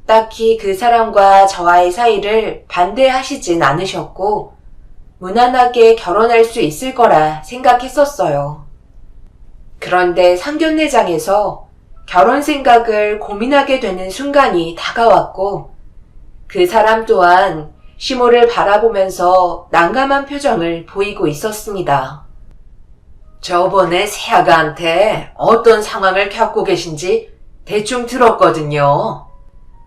D: 딱히 그 사람과 저와의 사이를 반대하시진 않으셨고 무난하게 결혼할 수 있을 거라 생각했었어요. 그런데 상견례장에서 결혼 생각을 고민하게 되는 순간이 다가왔고 그 사람 또한 시모를 바라보면서 난감한 표정을 보이고 있었습니다. 저번에 새아가한테 어떤 상황을 겪고 계신지 대충 들었거든요.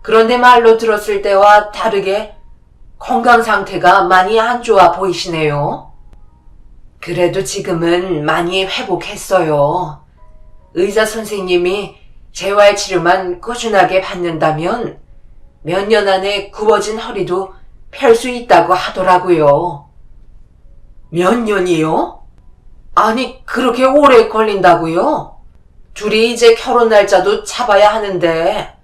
D: 그런데 말로 들었을 때와 다르게 건강 상태가 많이 안 좋아 보이시네요. 그래도 지금은 많이 회복했어요. 의사 선생님이 재활 치료만 꾸준하게 받는다면 몇 년 안에 굽어진 허리도 펼 수 있다고 하더라고요. 몇 년이요? 아니, 그렇게 오래 걸린다고요? 둘이 이제 결혼 날짜도 잡아야 하는데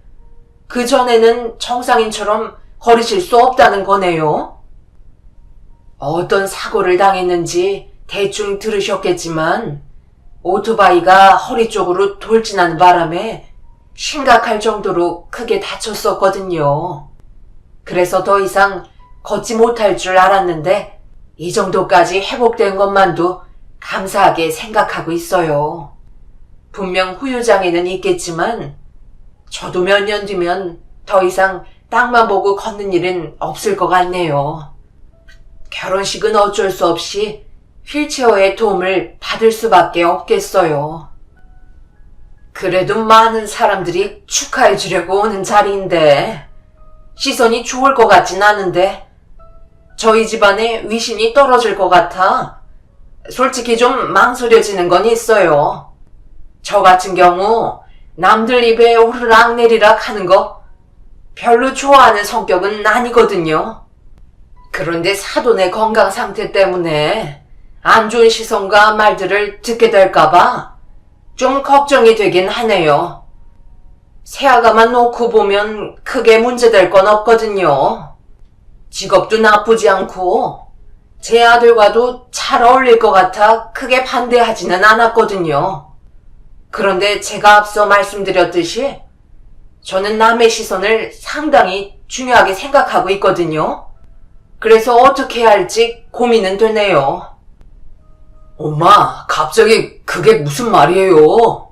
D: 그 전에는 정상인처럼 걸으실 수 없다는 거네요. 어떤 사고를 당했는지 대충 들으셨겠지만 오토바이가 허리 쪽으로 돌진하는 바람에 심각할 정도로 크게 다쳤었거든요. 그래서 더 이상 걷지 못할 줄 알았는데 이 정도까지 회복된 것만도 감사하게 생각하고 있어요. 분명 후유장애는 있겠지만 저도 몇 년 뒤면 더 이상 땅만 보고 걷는 일은 없을 것 같네요. 결혼식은 어쩔 수 없이 휠체어의 도움을 받을 수밖에 없겠어요. 그래도 많은 사람들이 축하해 주려고 오는 자리인데 시선이 좋을 것 같진 않은데 저희 집안에 위신이 떨어질 것 같아 솔직히 좀 망설여지는 건 있어요. 저 같은 경우 남들 입에 오르락 내리락 하는 거 별로 좋아하는 성격은 아니거든요. 그런데 사돈의 건강 상태 때문에 안 좋은 시선과 말들을 듣게 될까봐 좀 걱정이 되긴 하네요. 새아가만 놓고 보면 크게 문제될 건 없거든요. 직업도 나쁘지 않고 제 아들과도 잘 어울릴 것 같아 크게 반대하지는 않았거든요. 그런데 제가 앞서 말씀드렸듯이 저는 남의 시선을 상당히 중요하게 생각하고 있거든요. 그래서 어떻게 해야 할지 고민은 되네요.
B: 엄마, 갑자기 그게 무슨 말이에요?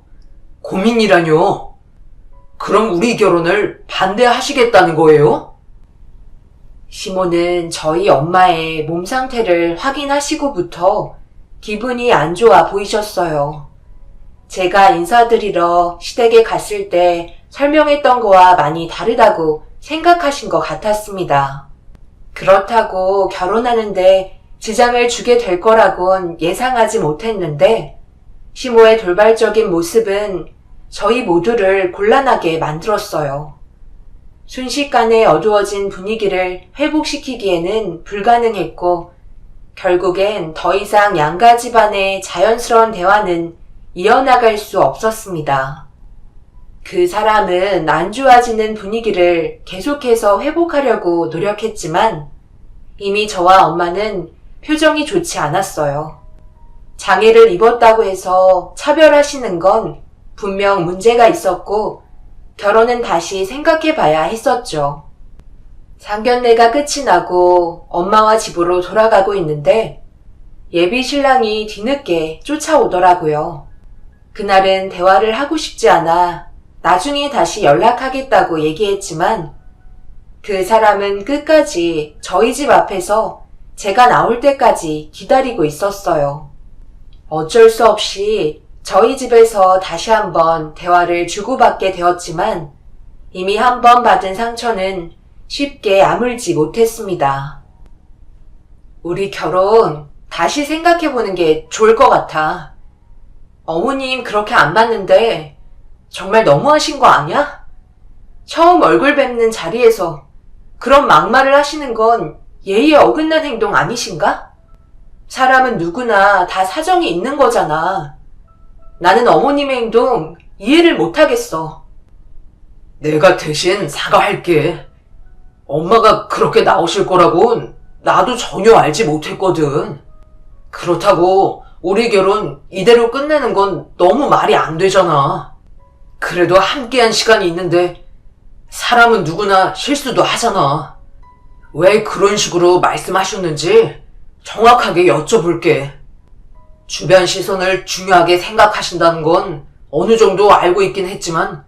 B: 고민이라뇨? 그럼 우리 결혼을 반대하시겠다는 거예요?
D: 시모는 저희 엄마의 몸 상태를 확인하시고부터 기분이 안 좋아 보이셨어요. 제가 인사드리러 시댁에 갔을 때 설명했던 거와 많이 다르다고 생각하신 것 같았습니다. 그렇다고 결혼하는데 지장을 주게 될 거라곤 예상하지 못했는데 시모의 돌발적인 모습은 저희 모두를 곤란하게 만들었어요. 순식간에 어두워진 분위기를 회복시키기에는 불가능했고 결국엔 더 이상 양가 집안의 자연스러운 대화는 이어나갈 수 없었습니다. 그 사람은 안 좋아지는 분위기를 계속해서 회복하려고 노력했지만 이미 저와 엄마는 표정이 좋지 않았어요. 장애를 입었다고 해서 차별하시는 건 분명 문제가 있었고 결혼은 다시 생각해 봐야 했었죠. 상견례가 끝이 나고 엄마와 집으로 돌아가고 있는데 예비 신랑이 뒤늦게 쫓아오더라고요. 그날은 대화를 하고 싶지 않아 나중에 다시 연락하겠다고 얘기했지만 그 사람은 끝까지 저희 집 앞에서 제가 나올 때까지 기다리고 있었어요. 어쩔 수 없이 저희 집에서 다시 한번 대화를 주고받게 되었지만 이미 한 번 받은 상처는 쉽게 아물지 못했습니다. 우리 결혼 다시 생각해보는 게 좋을 것 같아. 어머님 그렇게 안 봤는데 정말 너무하신 거 아니야? 처음 얼굴 뵙는 자리에서 그런 막말을 하시는 건 예의에 어긋난 행동 아니신가? 사람은 누구나 다 사정이 있는 거잖아. 나는 어머님의 행동 이해를 못하겠어.
B: 내가 대신 사과할게. 엄마가 그렇게 나오실 거라곤 나도 전혀 알지 못했거든. 그렇다고 우리 결혼 이대로 끝내는 건 너무 말이 안 되잖아. 그래도 함께한 시간이 있는데 사람은 누구나 실수도 하잖아. 왜 그런 식으로 말씀하셨는지 정확하게 여쭤볼게. 주변 시선을 중요하게 생각하신다는 건 어느 정도 알고 있긴 했지만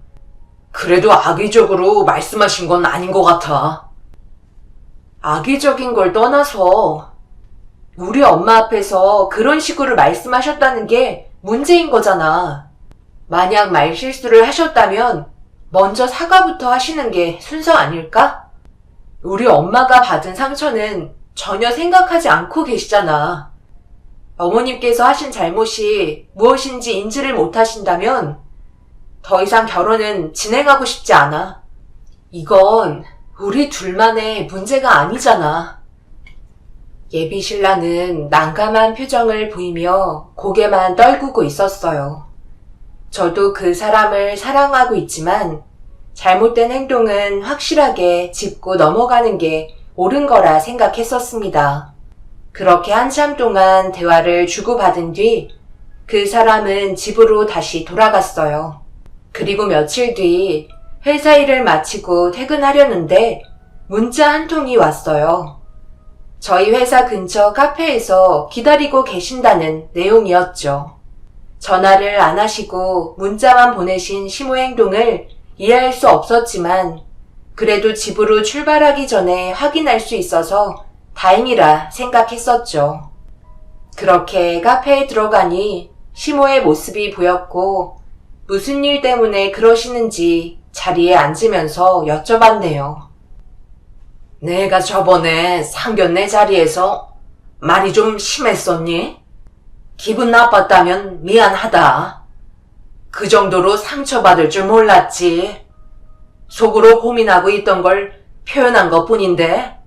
B: 그래도 악의적으로 말씀하신 건 아닌 것 같아.
D: 악의적인 걸 떠나서 우리 엄마 앞에서 그런 식으로 말씀하셨다는 게 문제인 거잖아. 만약 말실수를 하셨다면 먼저 사과부터 하시는 게 순서 아닐까? 우리 엄마가 받은 상처는 전혀 생각하지 않고 계시잖아. 어머님께서 하신 잘못이 무엇인지 인지를 못하신다면 더 이상 결혼은 진행하고 싶지 않아. 이건 우리 둘만의 문제가 아니잖아. 예비 신랑은 난감한 표정을 보이며 고개만 떨구고 있었어요. 저도 그 사람을 사랑하고 있지만 잘못된 행동은 확실하게 짚고 넘어가는 게 옳은 거라 생각했었습니다. 그렇게 한참 동안 대화를 주고받은 뒤 그 사람은 집으로 다시 돌아갔어요. 그리고 며칠 뒤 회사 일을 마치고 퇴근하려는데 문자 한 통이 왔어요. 저희 회사 근처 카페에서 기다리고 계신다는 내용이었죠. 전화를 안 하시고 문자만 보내신 시모 행동을 이해할 수 없었지만 그래도 집으로 출발하기 전에 확인할 수 있어서 다행이라 생각했었죠. 그렇게 카페에 들어가니 시모의 모습이 보였고 무슨 일 때문에 그러시는지 자리에 앉으면서 여쭤봤네요. 내가 저번에 상견례 자리에서 말이 좀 심했었니? 기분 나빴다면 미안하다. 그 정도로 상처받을 줄 몰랐지. 속으로 고민하고 있던 걸 표현한 것 뿐인데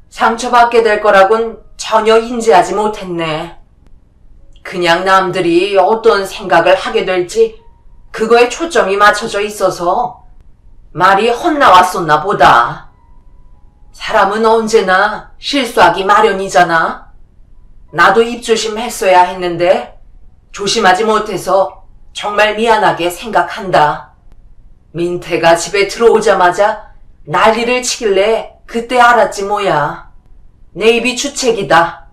D: 상처받게 될 거라곤 전혀 인지하지 못했네. 그냥 남들이 어떤 생각을 하게 될지 그거에 초점이 맞춰져 있어서 말이 헛나왔었나 보다. 사람은 언제나 실수하기 마련이잖아. 나도 입조심했어야 했는데 조심하지 못해서 정말 미안하게 생각한다. 민태가 집에 들어오자마자 난리를 치길래 그때 알았지 뭐야. 내 입이 주책이다.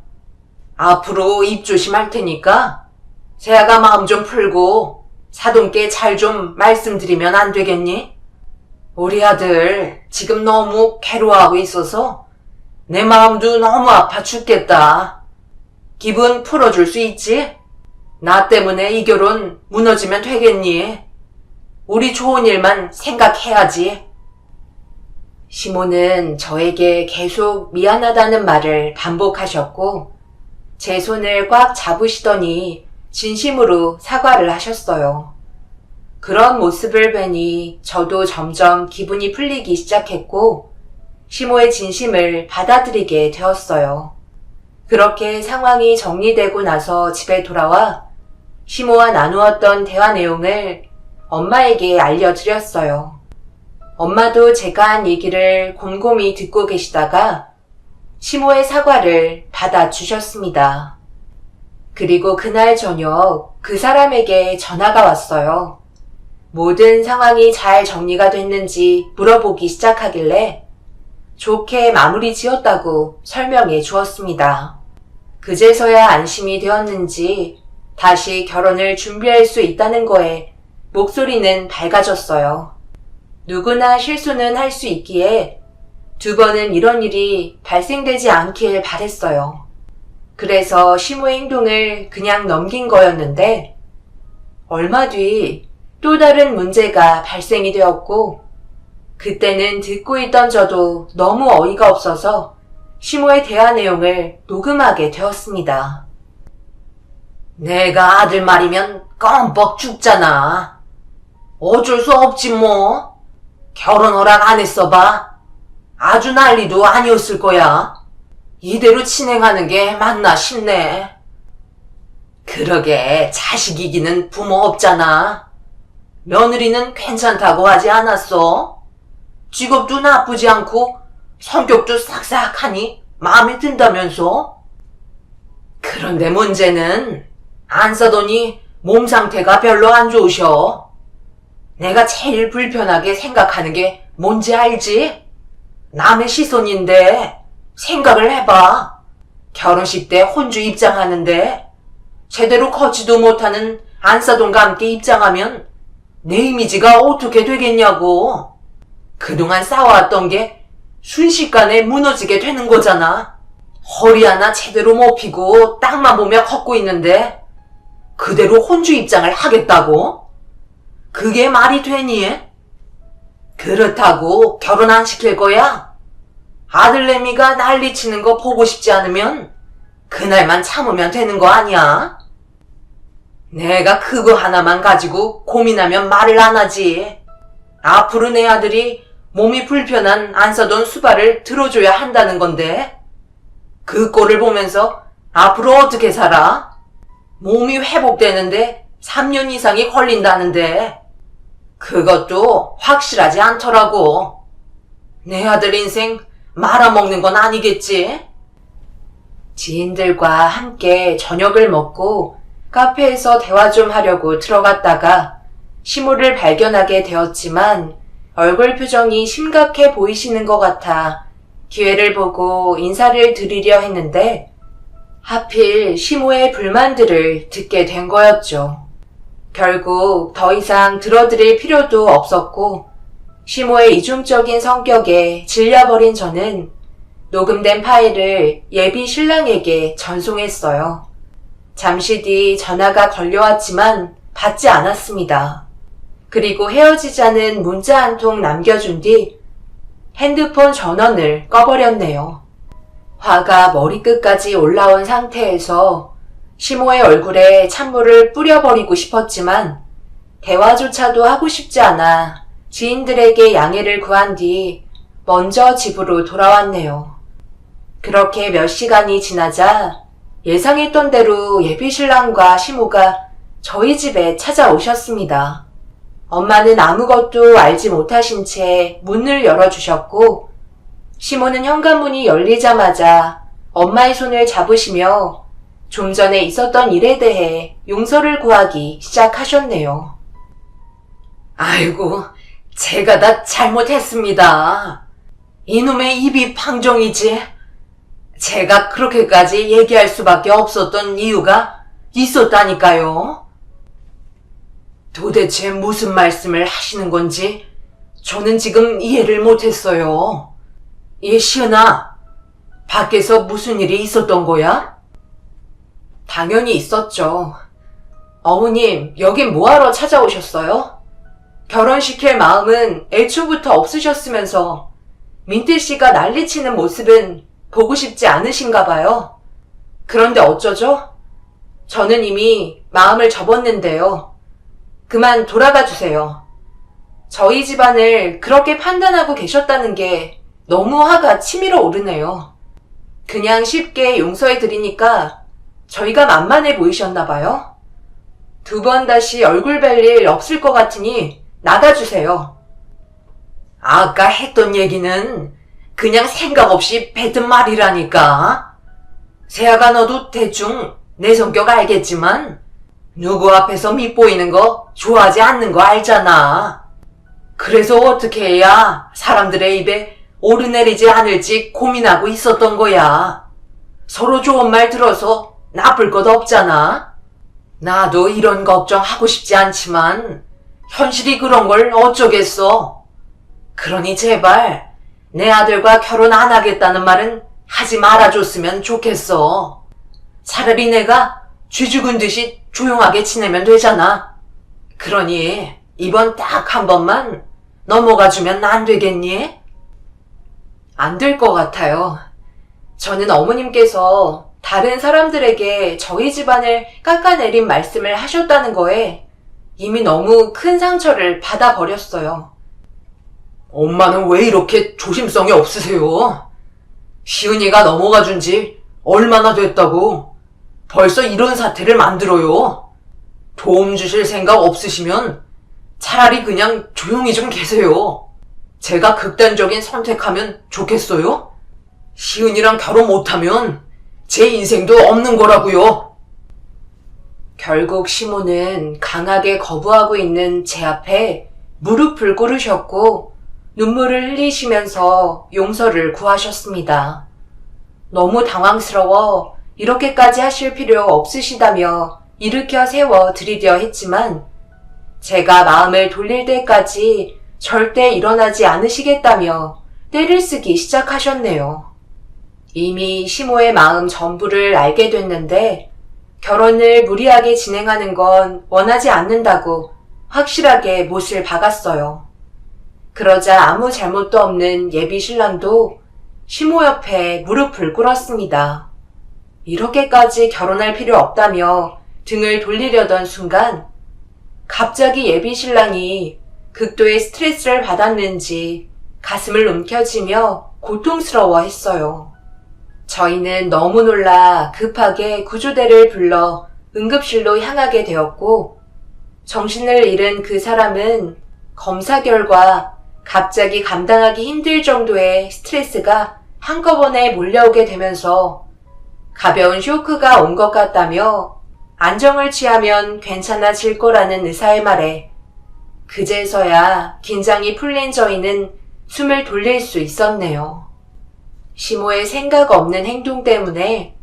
D: 앞으로 입조심할 테니까 세아가 마음 좀 풀고 사돈께 잘 좀 말씀드리면 안 되겠니? 우리 아들 지금 너무 괴로워하고 있어서 내 마음도 너무 아파 죽겠다. 기분 풀어줄 수 있지? 나 때문에 이 결혼 무너지면 되겠니? 우리 좋은 일만 생각해야지. 시모는 저에게 계속 미안하다는 말을 반복하셨고 제 손을 꽉 잡으시더니 진심으로 사과를 하셨어요. 그런 모습을 뵈니 저도 점점 기분이 풀리기 시작했고 시모의 진심을 받아들이게 되었어요. 그렇게 상황이 정리되고 나서 집에 돌아와 시모와 나누었던 대화 내용을 엄마에게 알려드렸어요. 엄마도 제가 한 얘기를 곰곰이 듣고 계시다가 시모의 사과를 받아주셨습니다. 그리고 그날 저녁 그 사람에게 전화가 왔어요. 모든 상황이 잘 정리가 됐는지 물어보기 시작하길래 좋게 마무리 지었다고 설명해 주었습니다. 그제서야 안심이 되었는지 다시 결혼을 준비할 수 있다는 거에 목소리는 밝아졌어요. 누구나 실수는 할 수 있기에 두 번은 이런 일이 발생되지 않길 바랬어요. 그래서 시모의 행동을 그냥 넘긴 거였는데 얼마 뒤 또 다른 문제가 발생이 되었고 그때는 듣고 있던 저도 너무 어이가 없어서 시모의 대화 내용을 녹음하게 되었습니다. 내가 아들 말이면 껌뻑 죽잖아. 어쩔 수 없지 뭐. 결혼 허락 안 했어 봐. 아주 난리도 아니었을 거야. 이대로 진행하는 게 맞나 싶네. 그러게 자식이기는 부모 없잖아. 며느리는 괜찮다고 하지 않았어? 직업도 나쁘지 않고 성격도 싹싹하니 마음에 든다면서? 그런데 문제는 안사돈이 몸 상태가 별로 안 좋으셔. 내가 제일 불편하게 생각하는 게 뭔지 알지? 남의 시손인데 생각을 해봐. 결혼식 때 혼주 입장하는데 제대로 걷지도 못하는 안사돈과 함께 입장하면 내 이미지가 어떻게 되겠냐고. 그동안 쌓아왔던 게 순식간에 무너지게 되는 거잖아. 허리 하나 제대로 못 펴고 땅만 보며 걷고 있는데 그대로 혼주 입장을 하겠다고? 그게 말이 되니? 그렇다고 결혼 안 시킬 거야? 아들내미가 난리치는 거 보고 싶지 않으면 그날만 참으면 되는 거 아니야? 내가 그거 하나만 가지고 고민하면 말을 안 하지. 앞으로 내 아들이 몸이 불편한 안 사돈 수발을 들어줘야 한다는 건데 그 꼴을 보면서 앞으로 어떻게 살아? 몸이 회복되는데 3년 이상이 걸린다는데 그것도 확실하지 않더라고. 내 아들 인생 말아먹는 건 아니겠지? 지인들과 함께 저녁을 먹고 카페에서 대화 좀 하려고 들어갔다가 시모를 발견하게 되었지만 얼굴 표정이 심각해 보이시는 것 같아 기회를 보고 인사를 드리려 했는데 하필 시모의 불만들을 듣게 된 거였죠. 결국 더 이상 들어드릴 필요도 없었고 시모의 이중적인 성격에 질려버린 저는 녹음된 파일을 예비 신랑에게 전송했어요. 잠시 뒤 전화가 걸려왔지만 받지 않았습니다. 그리고 헤어지자는 문자 한 통 남겨준 뒤 핸드폰 전원을 꺼버렸네요. 화가 머리끝까지 올라온 상태에서 시모의 얼굴에 찬물을 뿌려버리고 싶었지만 대화조차도 하고 싶지 않아 지인들에게 양해를 구한 뒤 먼저 집으로 돌아왔네요. 그렇게 몇 시간이 지나자 예상했던 대로 예비신랑과 시모가 저희 집에 찾아오셨습니다. 엄마는 아무것도 알지 못하신 채 문을 열어주셨고 시모는 현관문이 열리자마자 엄마의 손을 잡으시며 좀 전에 있었던 일에 대해 용서를 구하기 시작하셨네요. 아이고, 제가 다 잘못했습니다. 이놈의 입이 방정이지. 제가 그렇게까지 얘기할 수밖에 없었던 이유가 있었다니까요. 도대체 무슨 말씀을 하시는 건지 저는 지금 이해를 못했어요. 시은아, 밖에서 무슨 일이 있었던 거야? 당연히 있었죠. 어머님, 여긴 뭐하러 찾아오셨어요? 결혼시킬 마음은 애초부터 없으셨으면서 민트씨가 난리치는 모습은 보고 싶지 않으신가 봐요. 그런데 어쩌죠? 저는 이미 마음을 접었는데요. 그만 돌아가 주세요. 저희 집안을 그렇게 판단하고 계셨다는 게 너무 화가 치밀어 오르네요. 그냥 쉽게 용서해 드리니까 저희가 만만해 보이셨나 봐요. 2번 다시 얼굴 뵐 일 없을 것 같으니 나가주세요. 아까 했던 얘기는 그냥 생각 없이 뱉은 말이라니까. 세아가 너도 대충 내 성격 알겠지만 누구 앞에서 밉보이는 거 좋아하지 않는 거 알잖아. 그래서 어떻게 해야 사람들의 입에 오르내리지 않을지 고민하고 있었던 거야. 서로 좋은 말 들어서 나쁠 것 없잖아. 나도 이런 걱정하고 싶지 않지만 현실이 그런 걸 어쩌겠어. 그러니 제발 내 아들과 결혼 안 하겠다는 말은 하지 말아줬으면 좋겠어. 차라리 내가 쥐 죽은 듯이 조용하게 지내면 되잖아. 그러니 이번 딱 한 번만 넘어가주면 안 되겠니? 안 될 것 같아요. 저는 어머님께서 다른 사람들에게 저희 집안을 깎아내린 말씀을 하셨다는 거에 이미 너무 큰 상처를 받아버렸어요. 엄마는 왜 이렇게 조심성이 없으세요? 시은이가 넘어가 준 지 얼마나 됐다고 벌써 이런 사태를 만들어요. 도움 주실 생각 없으시면 차라리 그냥 조용히 좀 계세요. 제가 극단적인 선택하면 좋겠어요? 시은이랑 결혼 못하면 제 인생도 없는 거라고요. 결국 시모는 강하게 거부하고 있는 제 앞에 무릎을 꿇으셨고 눈물을 흘리시면서 용서를 구하셨습니다. 너무 당황스러워 이렇게까지 하실 필요 없으시다며 일으켜 세워 드리려 했지만 제가 마음을 돌릴 때까지 절대 일어나지 않으시겠다며 떼를 쓰기 시작하셨네요. 이미 시모의 마음 전부를 알게 됐는데 결혼을 무리하게 진행하는 건 원하지 않는다고 확실하게 못을 박았어요. 그러자 아무 잘못도 없는 예비 신랑도
A: 시모 옆에 무릎을 꿇었습니다. 이렇게까지 결혼할 필요 없다며 등을 돌리려던 순간 갑자기 예비 신랑이 극도의 스트레스를 받았는지 가슴을 움켜쥐며 고통스러워했어요. 저희는 너무 놀라 급하게 구조대를 불러 응급실로 향하게 되었고, 정신을 잃은 그 사람은 검사 결과 갑자기 감당하기 힘들 정도의 스트레스가 한꺼번에 몰려오게 되면서 가벼운 쇼크가 온 것 같다며 안정을 취하면 괜찮아질 거라는 의사의 말에 그제서야 긴장이 풀린 저희는 숨을 돌릴 수 있었네요. 시모의 생각 없는 행동 때문에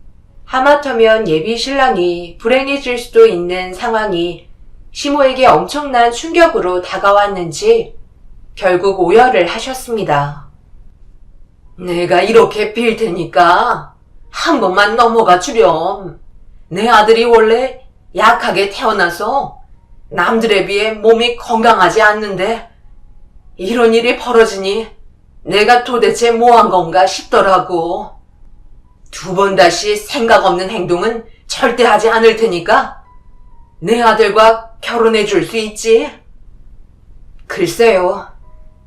A: 하마터면 예비 신랑이 불행해질 수도 있는 상황이 시모에게 엄청난 충격으로 다가왔는지 결국 오열을 하셨습니다. 내가 이렇게 빌 테니까 한 번만 넘어가 주렴. 내 아들이 원래 약하게 태어나서 남들에 비해 몸이 건강하지 않는데 이런 일이 벌어지니 내가 도대체 뭐 한 건가 싶더라고. 2번 다시 생각 없는 행동은 절대 하지 않을 테니까 내 아들과 결혼해 줄 수 있지? 글쎄요.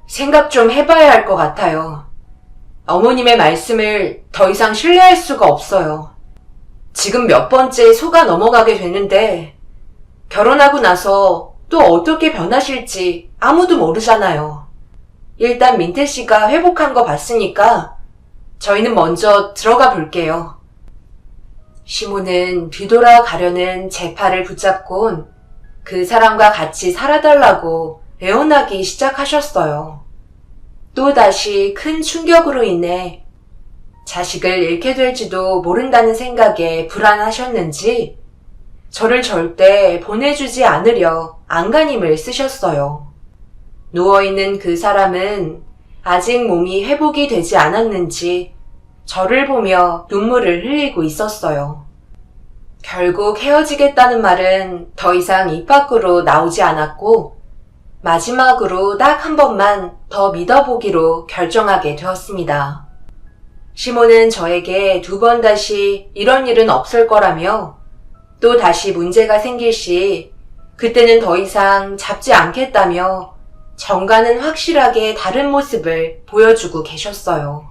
A: 생각 좀 해봐야 할 것 같아요. 어머님의 말씀을 더 이상 신뢰할 수가 없어요. 지금 몇 번째 소가 넘어가게 되는데 결혼하고 나서 또 어떻게 변하실지 아무도 모르잖아요. 일단 민태 씨가 회복한 거 봤으니까 저희는 먼저 들어가 볼게요. 시모는 뒤돌아가려는 제 팔을 붙잡곤 그 사람과 같이 살아달라고 애원하기 시작하셨어요. 또다시 큰 충격으로 인해 자식을 잃게 될지도 모른다는 생각에 불안하셨는지 저를 절대 보내주지 않으려 안간힘을 쓰셨어요. 누워있는 그 사람은 아직 몸이 회복이 되지 않았는지 저를 보며 눈물을 흘리고 있었어요. 결국 헤어지겠다는 말은 더 이상 입 밖으로 나오지 않았고 마지막으로 딱 한 번만 더 믿어보기로 결정하게 되었습니다. 시모는 저에게 2번 다시 이런 일은 없을 거라며 또 다시 문제가 생길 시 그때는 더 이상 잡지 않겠다며 정가는 확실하게 다른 모습을 보여주고 계셨어요.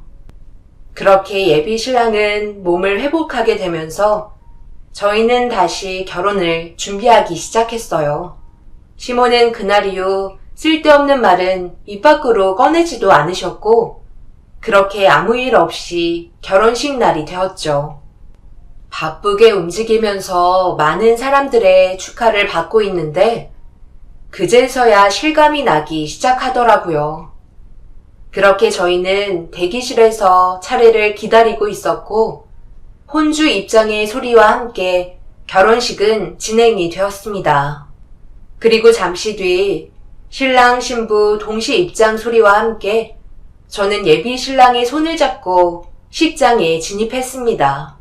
A: 그렇게 예비 신랑은 몸을 회복하게 되면서 저희는 다시 결혼을 준비하기 시작했어요. 시모는 그날 이후 쓸데없는 말은 입 밖으로 꺼내지도 않으셨고 그렇게 아무 일 없이 결혼식 날이 되었죠. 바쁘게 움직이면서 많은 사람들의 축하를 받고 있는데 그제서야 실감이 나기 시작하더라고요. 그렇게 저희는 대기실에서 차례를 기다리고 있었고 혼주 입장의 소리와 함께 결혼식은 진행이 되었습니다. 그리고 잠시 뒤 신랑 신부 동시 입장 소리와 함께 저는 예비 신랑의 손을 잡고 식장에 진입했습니다.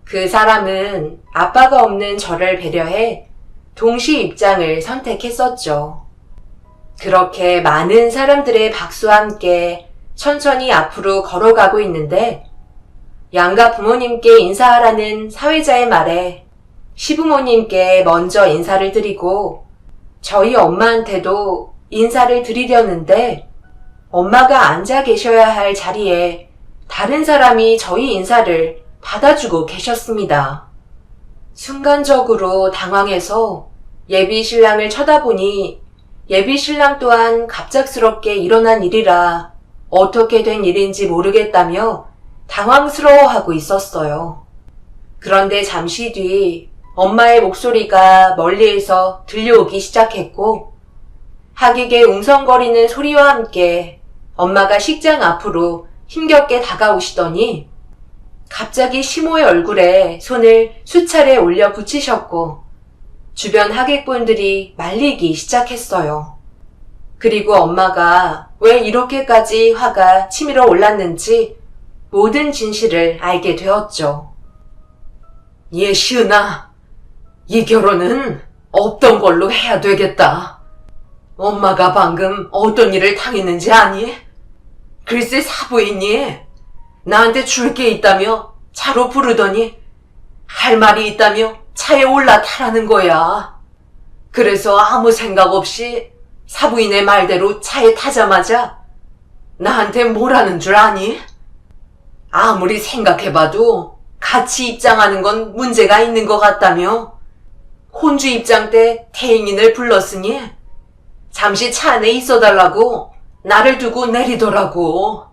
A: 그 사람은 아빠가 없는 저를 배려해 동시 입장을 선택했었죠. 그렇게 많은 사람들의 박수와 함께 천천히 앞으로 걸어가고 있는데 양가 부모님께 인사하라는 사회자의 말에 시부모님께 먼저 인사를 드리고 저희 엄마한테도 인사를 드리려는데 엄마가 앉아 계셔야 할 자리에 다른 사람이 저희 인사를 받아주고 계셨습니다. 순간적으로 당황해서 예비 신랑을 쳐다보니 예비 신랑 또한 갑작스럽게 일어난 일이라 어떻게 된 일인지 모르겠다며 당황스러워하고 있었어요. 그런데 잠시 뒤 엄마의 목소리가 멀리에서 들려오기 시작했고 하객의 웅성거리는 소리와 함께 엄마가 식장 앞으로 힘겹게 다가오시더니 갑자기 시모의 얼굴에 손을 수차례 올려 붙이셨고 주변 하객분들이 말리기 시작했어요. 그리고 엄마가 왜 이렇게까지 화가 치밀어 올랐는지 모든 진실을 알게 되었죠. 예시은아, 이 결혼은 없던 걸로 해야 되겠다. 엄마가 방금 어떤 일을 당했는지 아니? 글쎄 사부인이
D: 나한테 줄 게 있다며 차로 부르더니 할 말이 있다며 차에 올라타라는 거야. 그래서 아무 생각 없이 사부인의 말대로 차에 타자마자 나한테 뭐라는 줄 아니? 아무리 생각해봐도 같이 입장하는 건 문제가 있는 것 같다며 혼주 입장 때 태행인을 불렀으니 잠시 차 안에 있어달라고 나를 두고 내리더라고.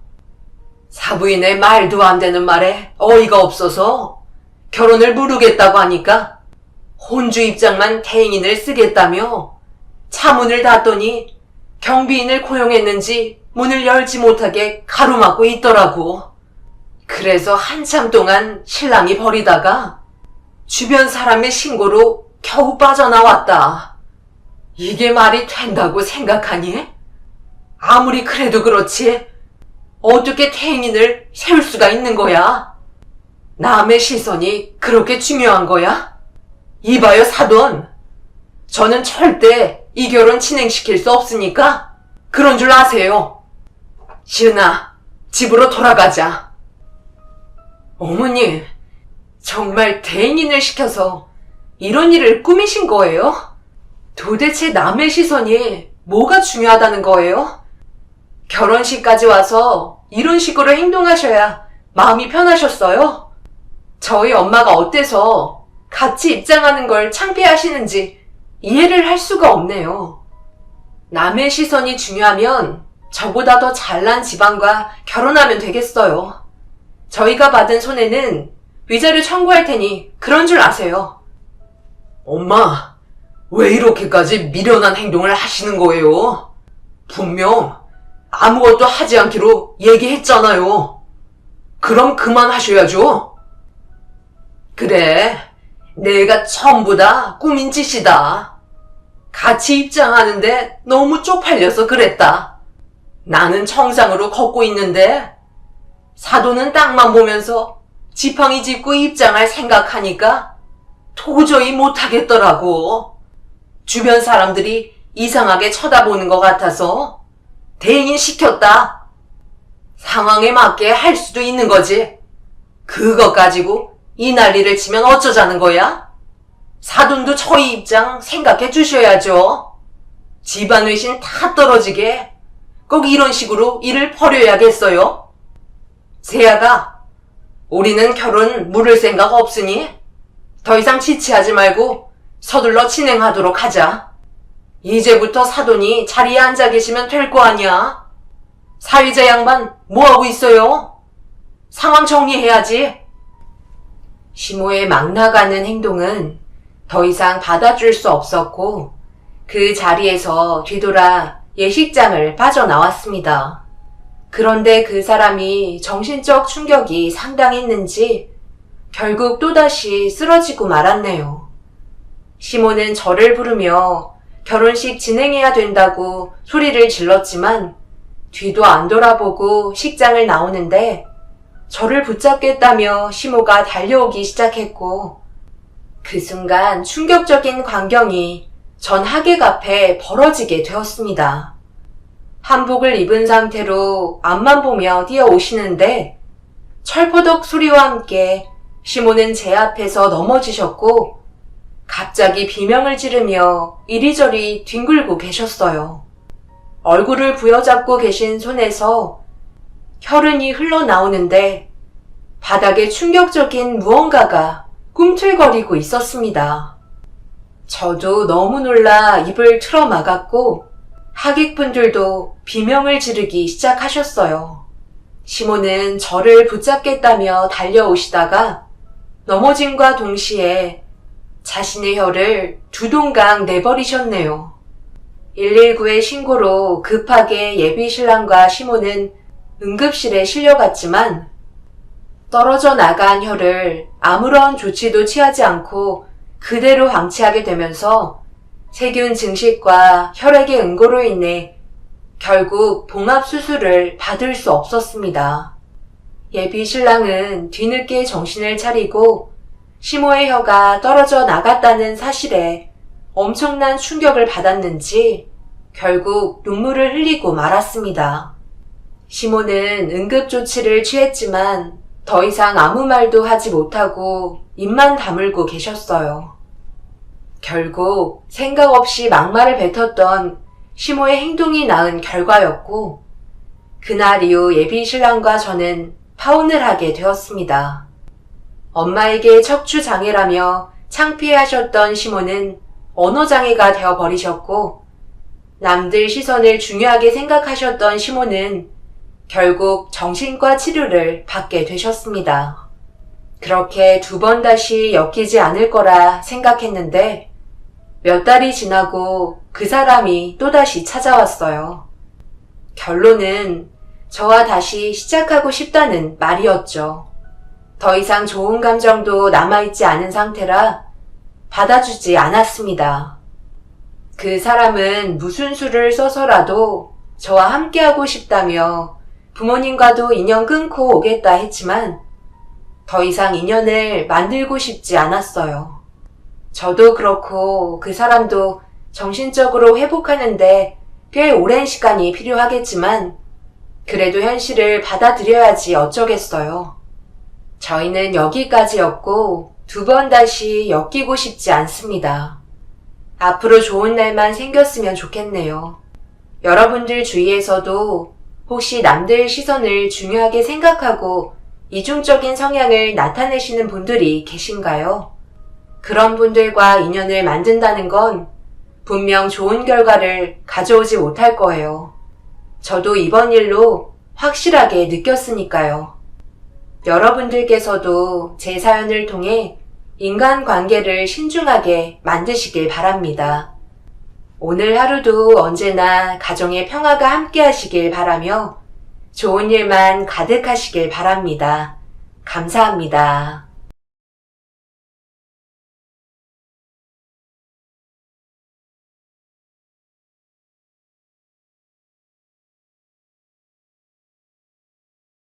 D: 사부인의 말도 안 되는 말에 어이가 없어서 결혼을 미루겠다고 하니까 혼주 입장만 태행인을 쓰겠다며 차 문을 닫더니 경비인을 고용했는지 문을 열지 못하게 가로막고 있더라고. 그래서 한참 동안 신랑이 버리다가 주변 사람의 신고로 겨우 빠져나왔다. 이게 말이 된다고 생각하니? 아무리 그래도 그렇지 어떻게 태행인을 세울 수가 있는 거야? 남의 시선이 그렇게 중요한 거야? 이봐요 사돈, 저는 절대 이 결혼 진행시킬 수 없으니까 그런 줄 아세요. 시은아, 집으로 돌아가자. 어머니, 정말 대행인을 시켜서 이런 일을 꾸미신 거예요? 도대체 남의 시선이 뭐가 중요하다는 거예요? 결혼식까지 와서 이런 식으로 행동하셔야 마음이 편하셨어요? 저희 엄마가 어때서 같이 입장하는 걸 창피하시는지 이해를 할 수가 없네요. 남의 시선이 중요하면 저보다 더 잘난 집안과 결혼하면 되겠어요. 저희가 받은 손해는 위자료 청구할 테니 그런 줄 아세요.
B: 엄마, 왜 이렇게까지 미련한 행동을 하시는 거예요? 분명 아무것도 하지 않기로 얘기했잖아요. 그럼 그만하셔야죠. 그래, 내가 전부 다 꾸민 짓이다. 같이 입장하는데 너무 쪽팔려서 그랬다. 나는 정상으로 걷고 있는데 사돈은 땅만 보면서 지팡이 짚고 입장할 생각하니까 도저히 못하겠더라고. 주변 사람들이 이상하게 쳐다보는 것 같아서 대행인 시켰다. 상황에 맞게 할 수도 있는 거지. 그거 가지고 이 난리를 치면 어쩌자는 거야? 사돈도 저희 입장 생각해 주셔야죠. 집안 외신 다 떨어지게 꼭 이런 식으로 일을 벌여야겠어요? 세아가, 우리는 결혼 물을 생각 없으니 더 이상 지체하지 말고 서둘러 진행하도록 하자. 이제부터 사돈이 자리에 앉아 계시면 될 거 아니야. 사위자 양반 뭐하고 있어요? 상황 정리해야지. 시모의 막 나가는 행동은 더 이상 받아줄 수 없었고 그 자리에서 뒤돌아 예식장을 빠져나왔습니다. 그런데 그 사람이 정신적 충격이 상당했는지 결국 또다시 쓰러지고 말았네요. 시모는 저를 부르며 결혼식 진행해야 된다고 소리를 질렀지만 뒤도 안 돌아보고 식장을 나오는데 저를 붙잡겠다며 시모가 달려오기 시작했고 그 순간 충격적인 광경이 전 하객 앞에 벌어지게 되었습니다. 한복을 입은 상태로 앞만 보며 뛰어오시는데 철퍼덕 소리와 함께 시모는 제 앞에서 넘어지셨고 갑자기 비명을 지르며 이리저리 뒹굴고 계셨어요. 얼굴을 부여잡고 계신 손에서 혈흔이 흘러나오는데 바닥에 충격적인 무언가가 꿈틀거리고 있었습니다. 저도 너무 놀라 입을 틀어막았고 하객분들도 비명을 지르기 시작하셨어요. 시모는 저를 붙잡겠다며 달려오시다가 넘어짐과 동시에 자신의 혀를 두 동강 내버리셨네요. 119의 신고로 급하게 예비 신랑과 시모는 응급실에 실려갔지만 떨어져 나간 혀를 아무런 조치도 취하지 않고 그대로 방치하게 되면서 세균 증식과 혈액의 응고로 인해 결국 봉합수술을 받을 수 없었습니다. 예비 신랑은 뒤늦게 정신을 차리고 시모의 혀가 떨어져 나갔다는 사실에 엄청난 충격을 받았는지 결국 눈물을 흘리고 말았습니다.
C: 시몬은 응급조치를 취했지만 더 이상 아무 말도 하지 못하고 입만 다물고 계셨어요. 결국 생각 없이 막말을 뱉었던 시모의 행동이 낳은 결과였고, 그날 이후 예비 신랑과 저는 파혼을 하게 되었습니다. 엄마에게 척추장애라며 창피해하셨던 시모는 언어장애가 되어버리셨고, 남들 시선을 중요하게 생각하셨던 시모는 결국 정신과 치료를 받게 되셨습니다. 그렇게 2번 다시 엮이지 않을 거라 생각했는데 몇 달이 지나고 그 사람이 또다시 찾아왔어요. 결론은 저와 다시 시작하고 싶다는 말이었죠. 더 이상 좋은 감정도 남아있지 않은 상태라 받아주지 않았습니다. 그 사람은 무슨 수를 써서라도 저와 함께하고 싶다며 부모님과도 인연 끊고 오겠다 했지만 더 이상 인연을 만들고 싶지 않았어요. 저도 그렇고 그 사람도 정신적으로 회복하는데 꽤 오랜 시간이 필요하겠지만 그래도 현실을 받아들여야지 어쩌겠어요. 저희는 여기까지였고 2번 다시 엮이고 싶지 않습니다. 앞으로 좋은 날만 생겼으면 좋겠네요. 여러분들 주위에서도 혹시 남들 시선을 중요하게 생각하고 이중적인 성향을 나타내시는 분들이 계신가요? 그런 분들과 인연을 만든다는 건 분명 좋은 결과를 가져오지 못할 거예요. 저도 이번 일로 확실하게 느꼈으니까요. 여러분들께서도 제 사연을 통해 인간관계를 신중하게 만드시길 바랍니다. 오늘 하루도 언제나 가정의 평화가 함께 하시길 바라며 좋은 일만 가득하시길 바랍니다. 감사합니다.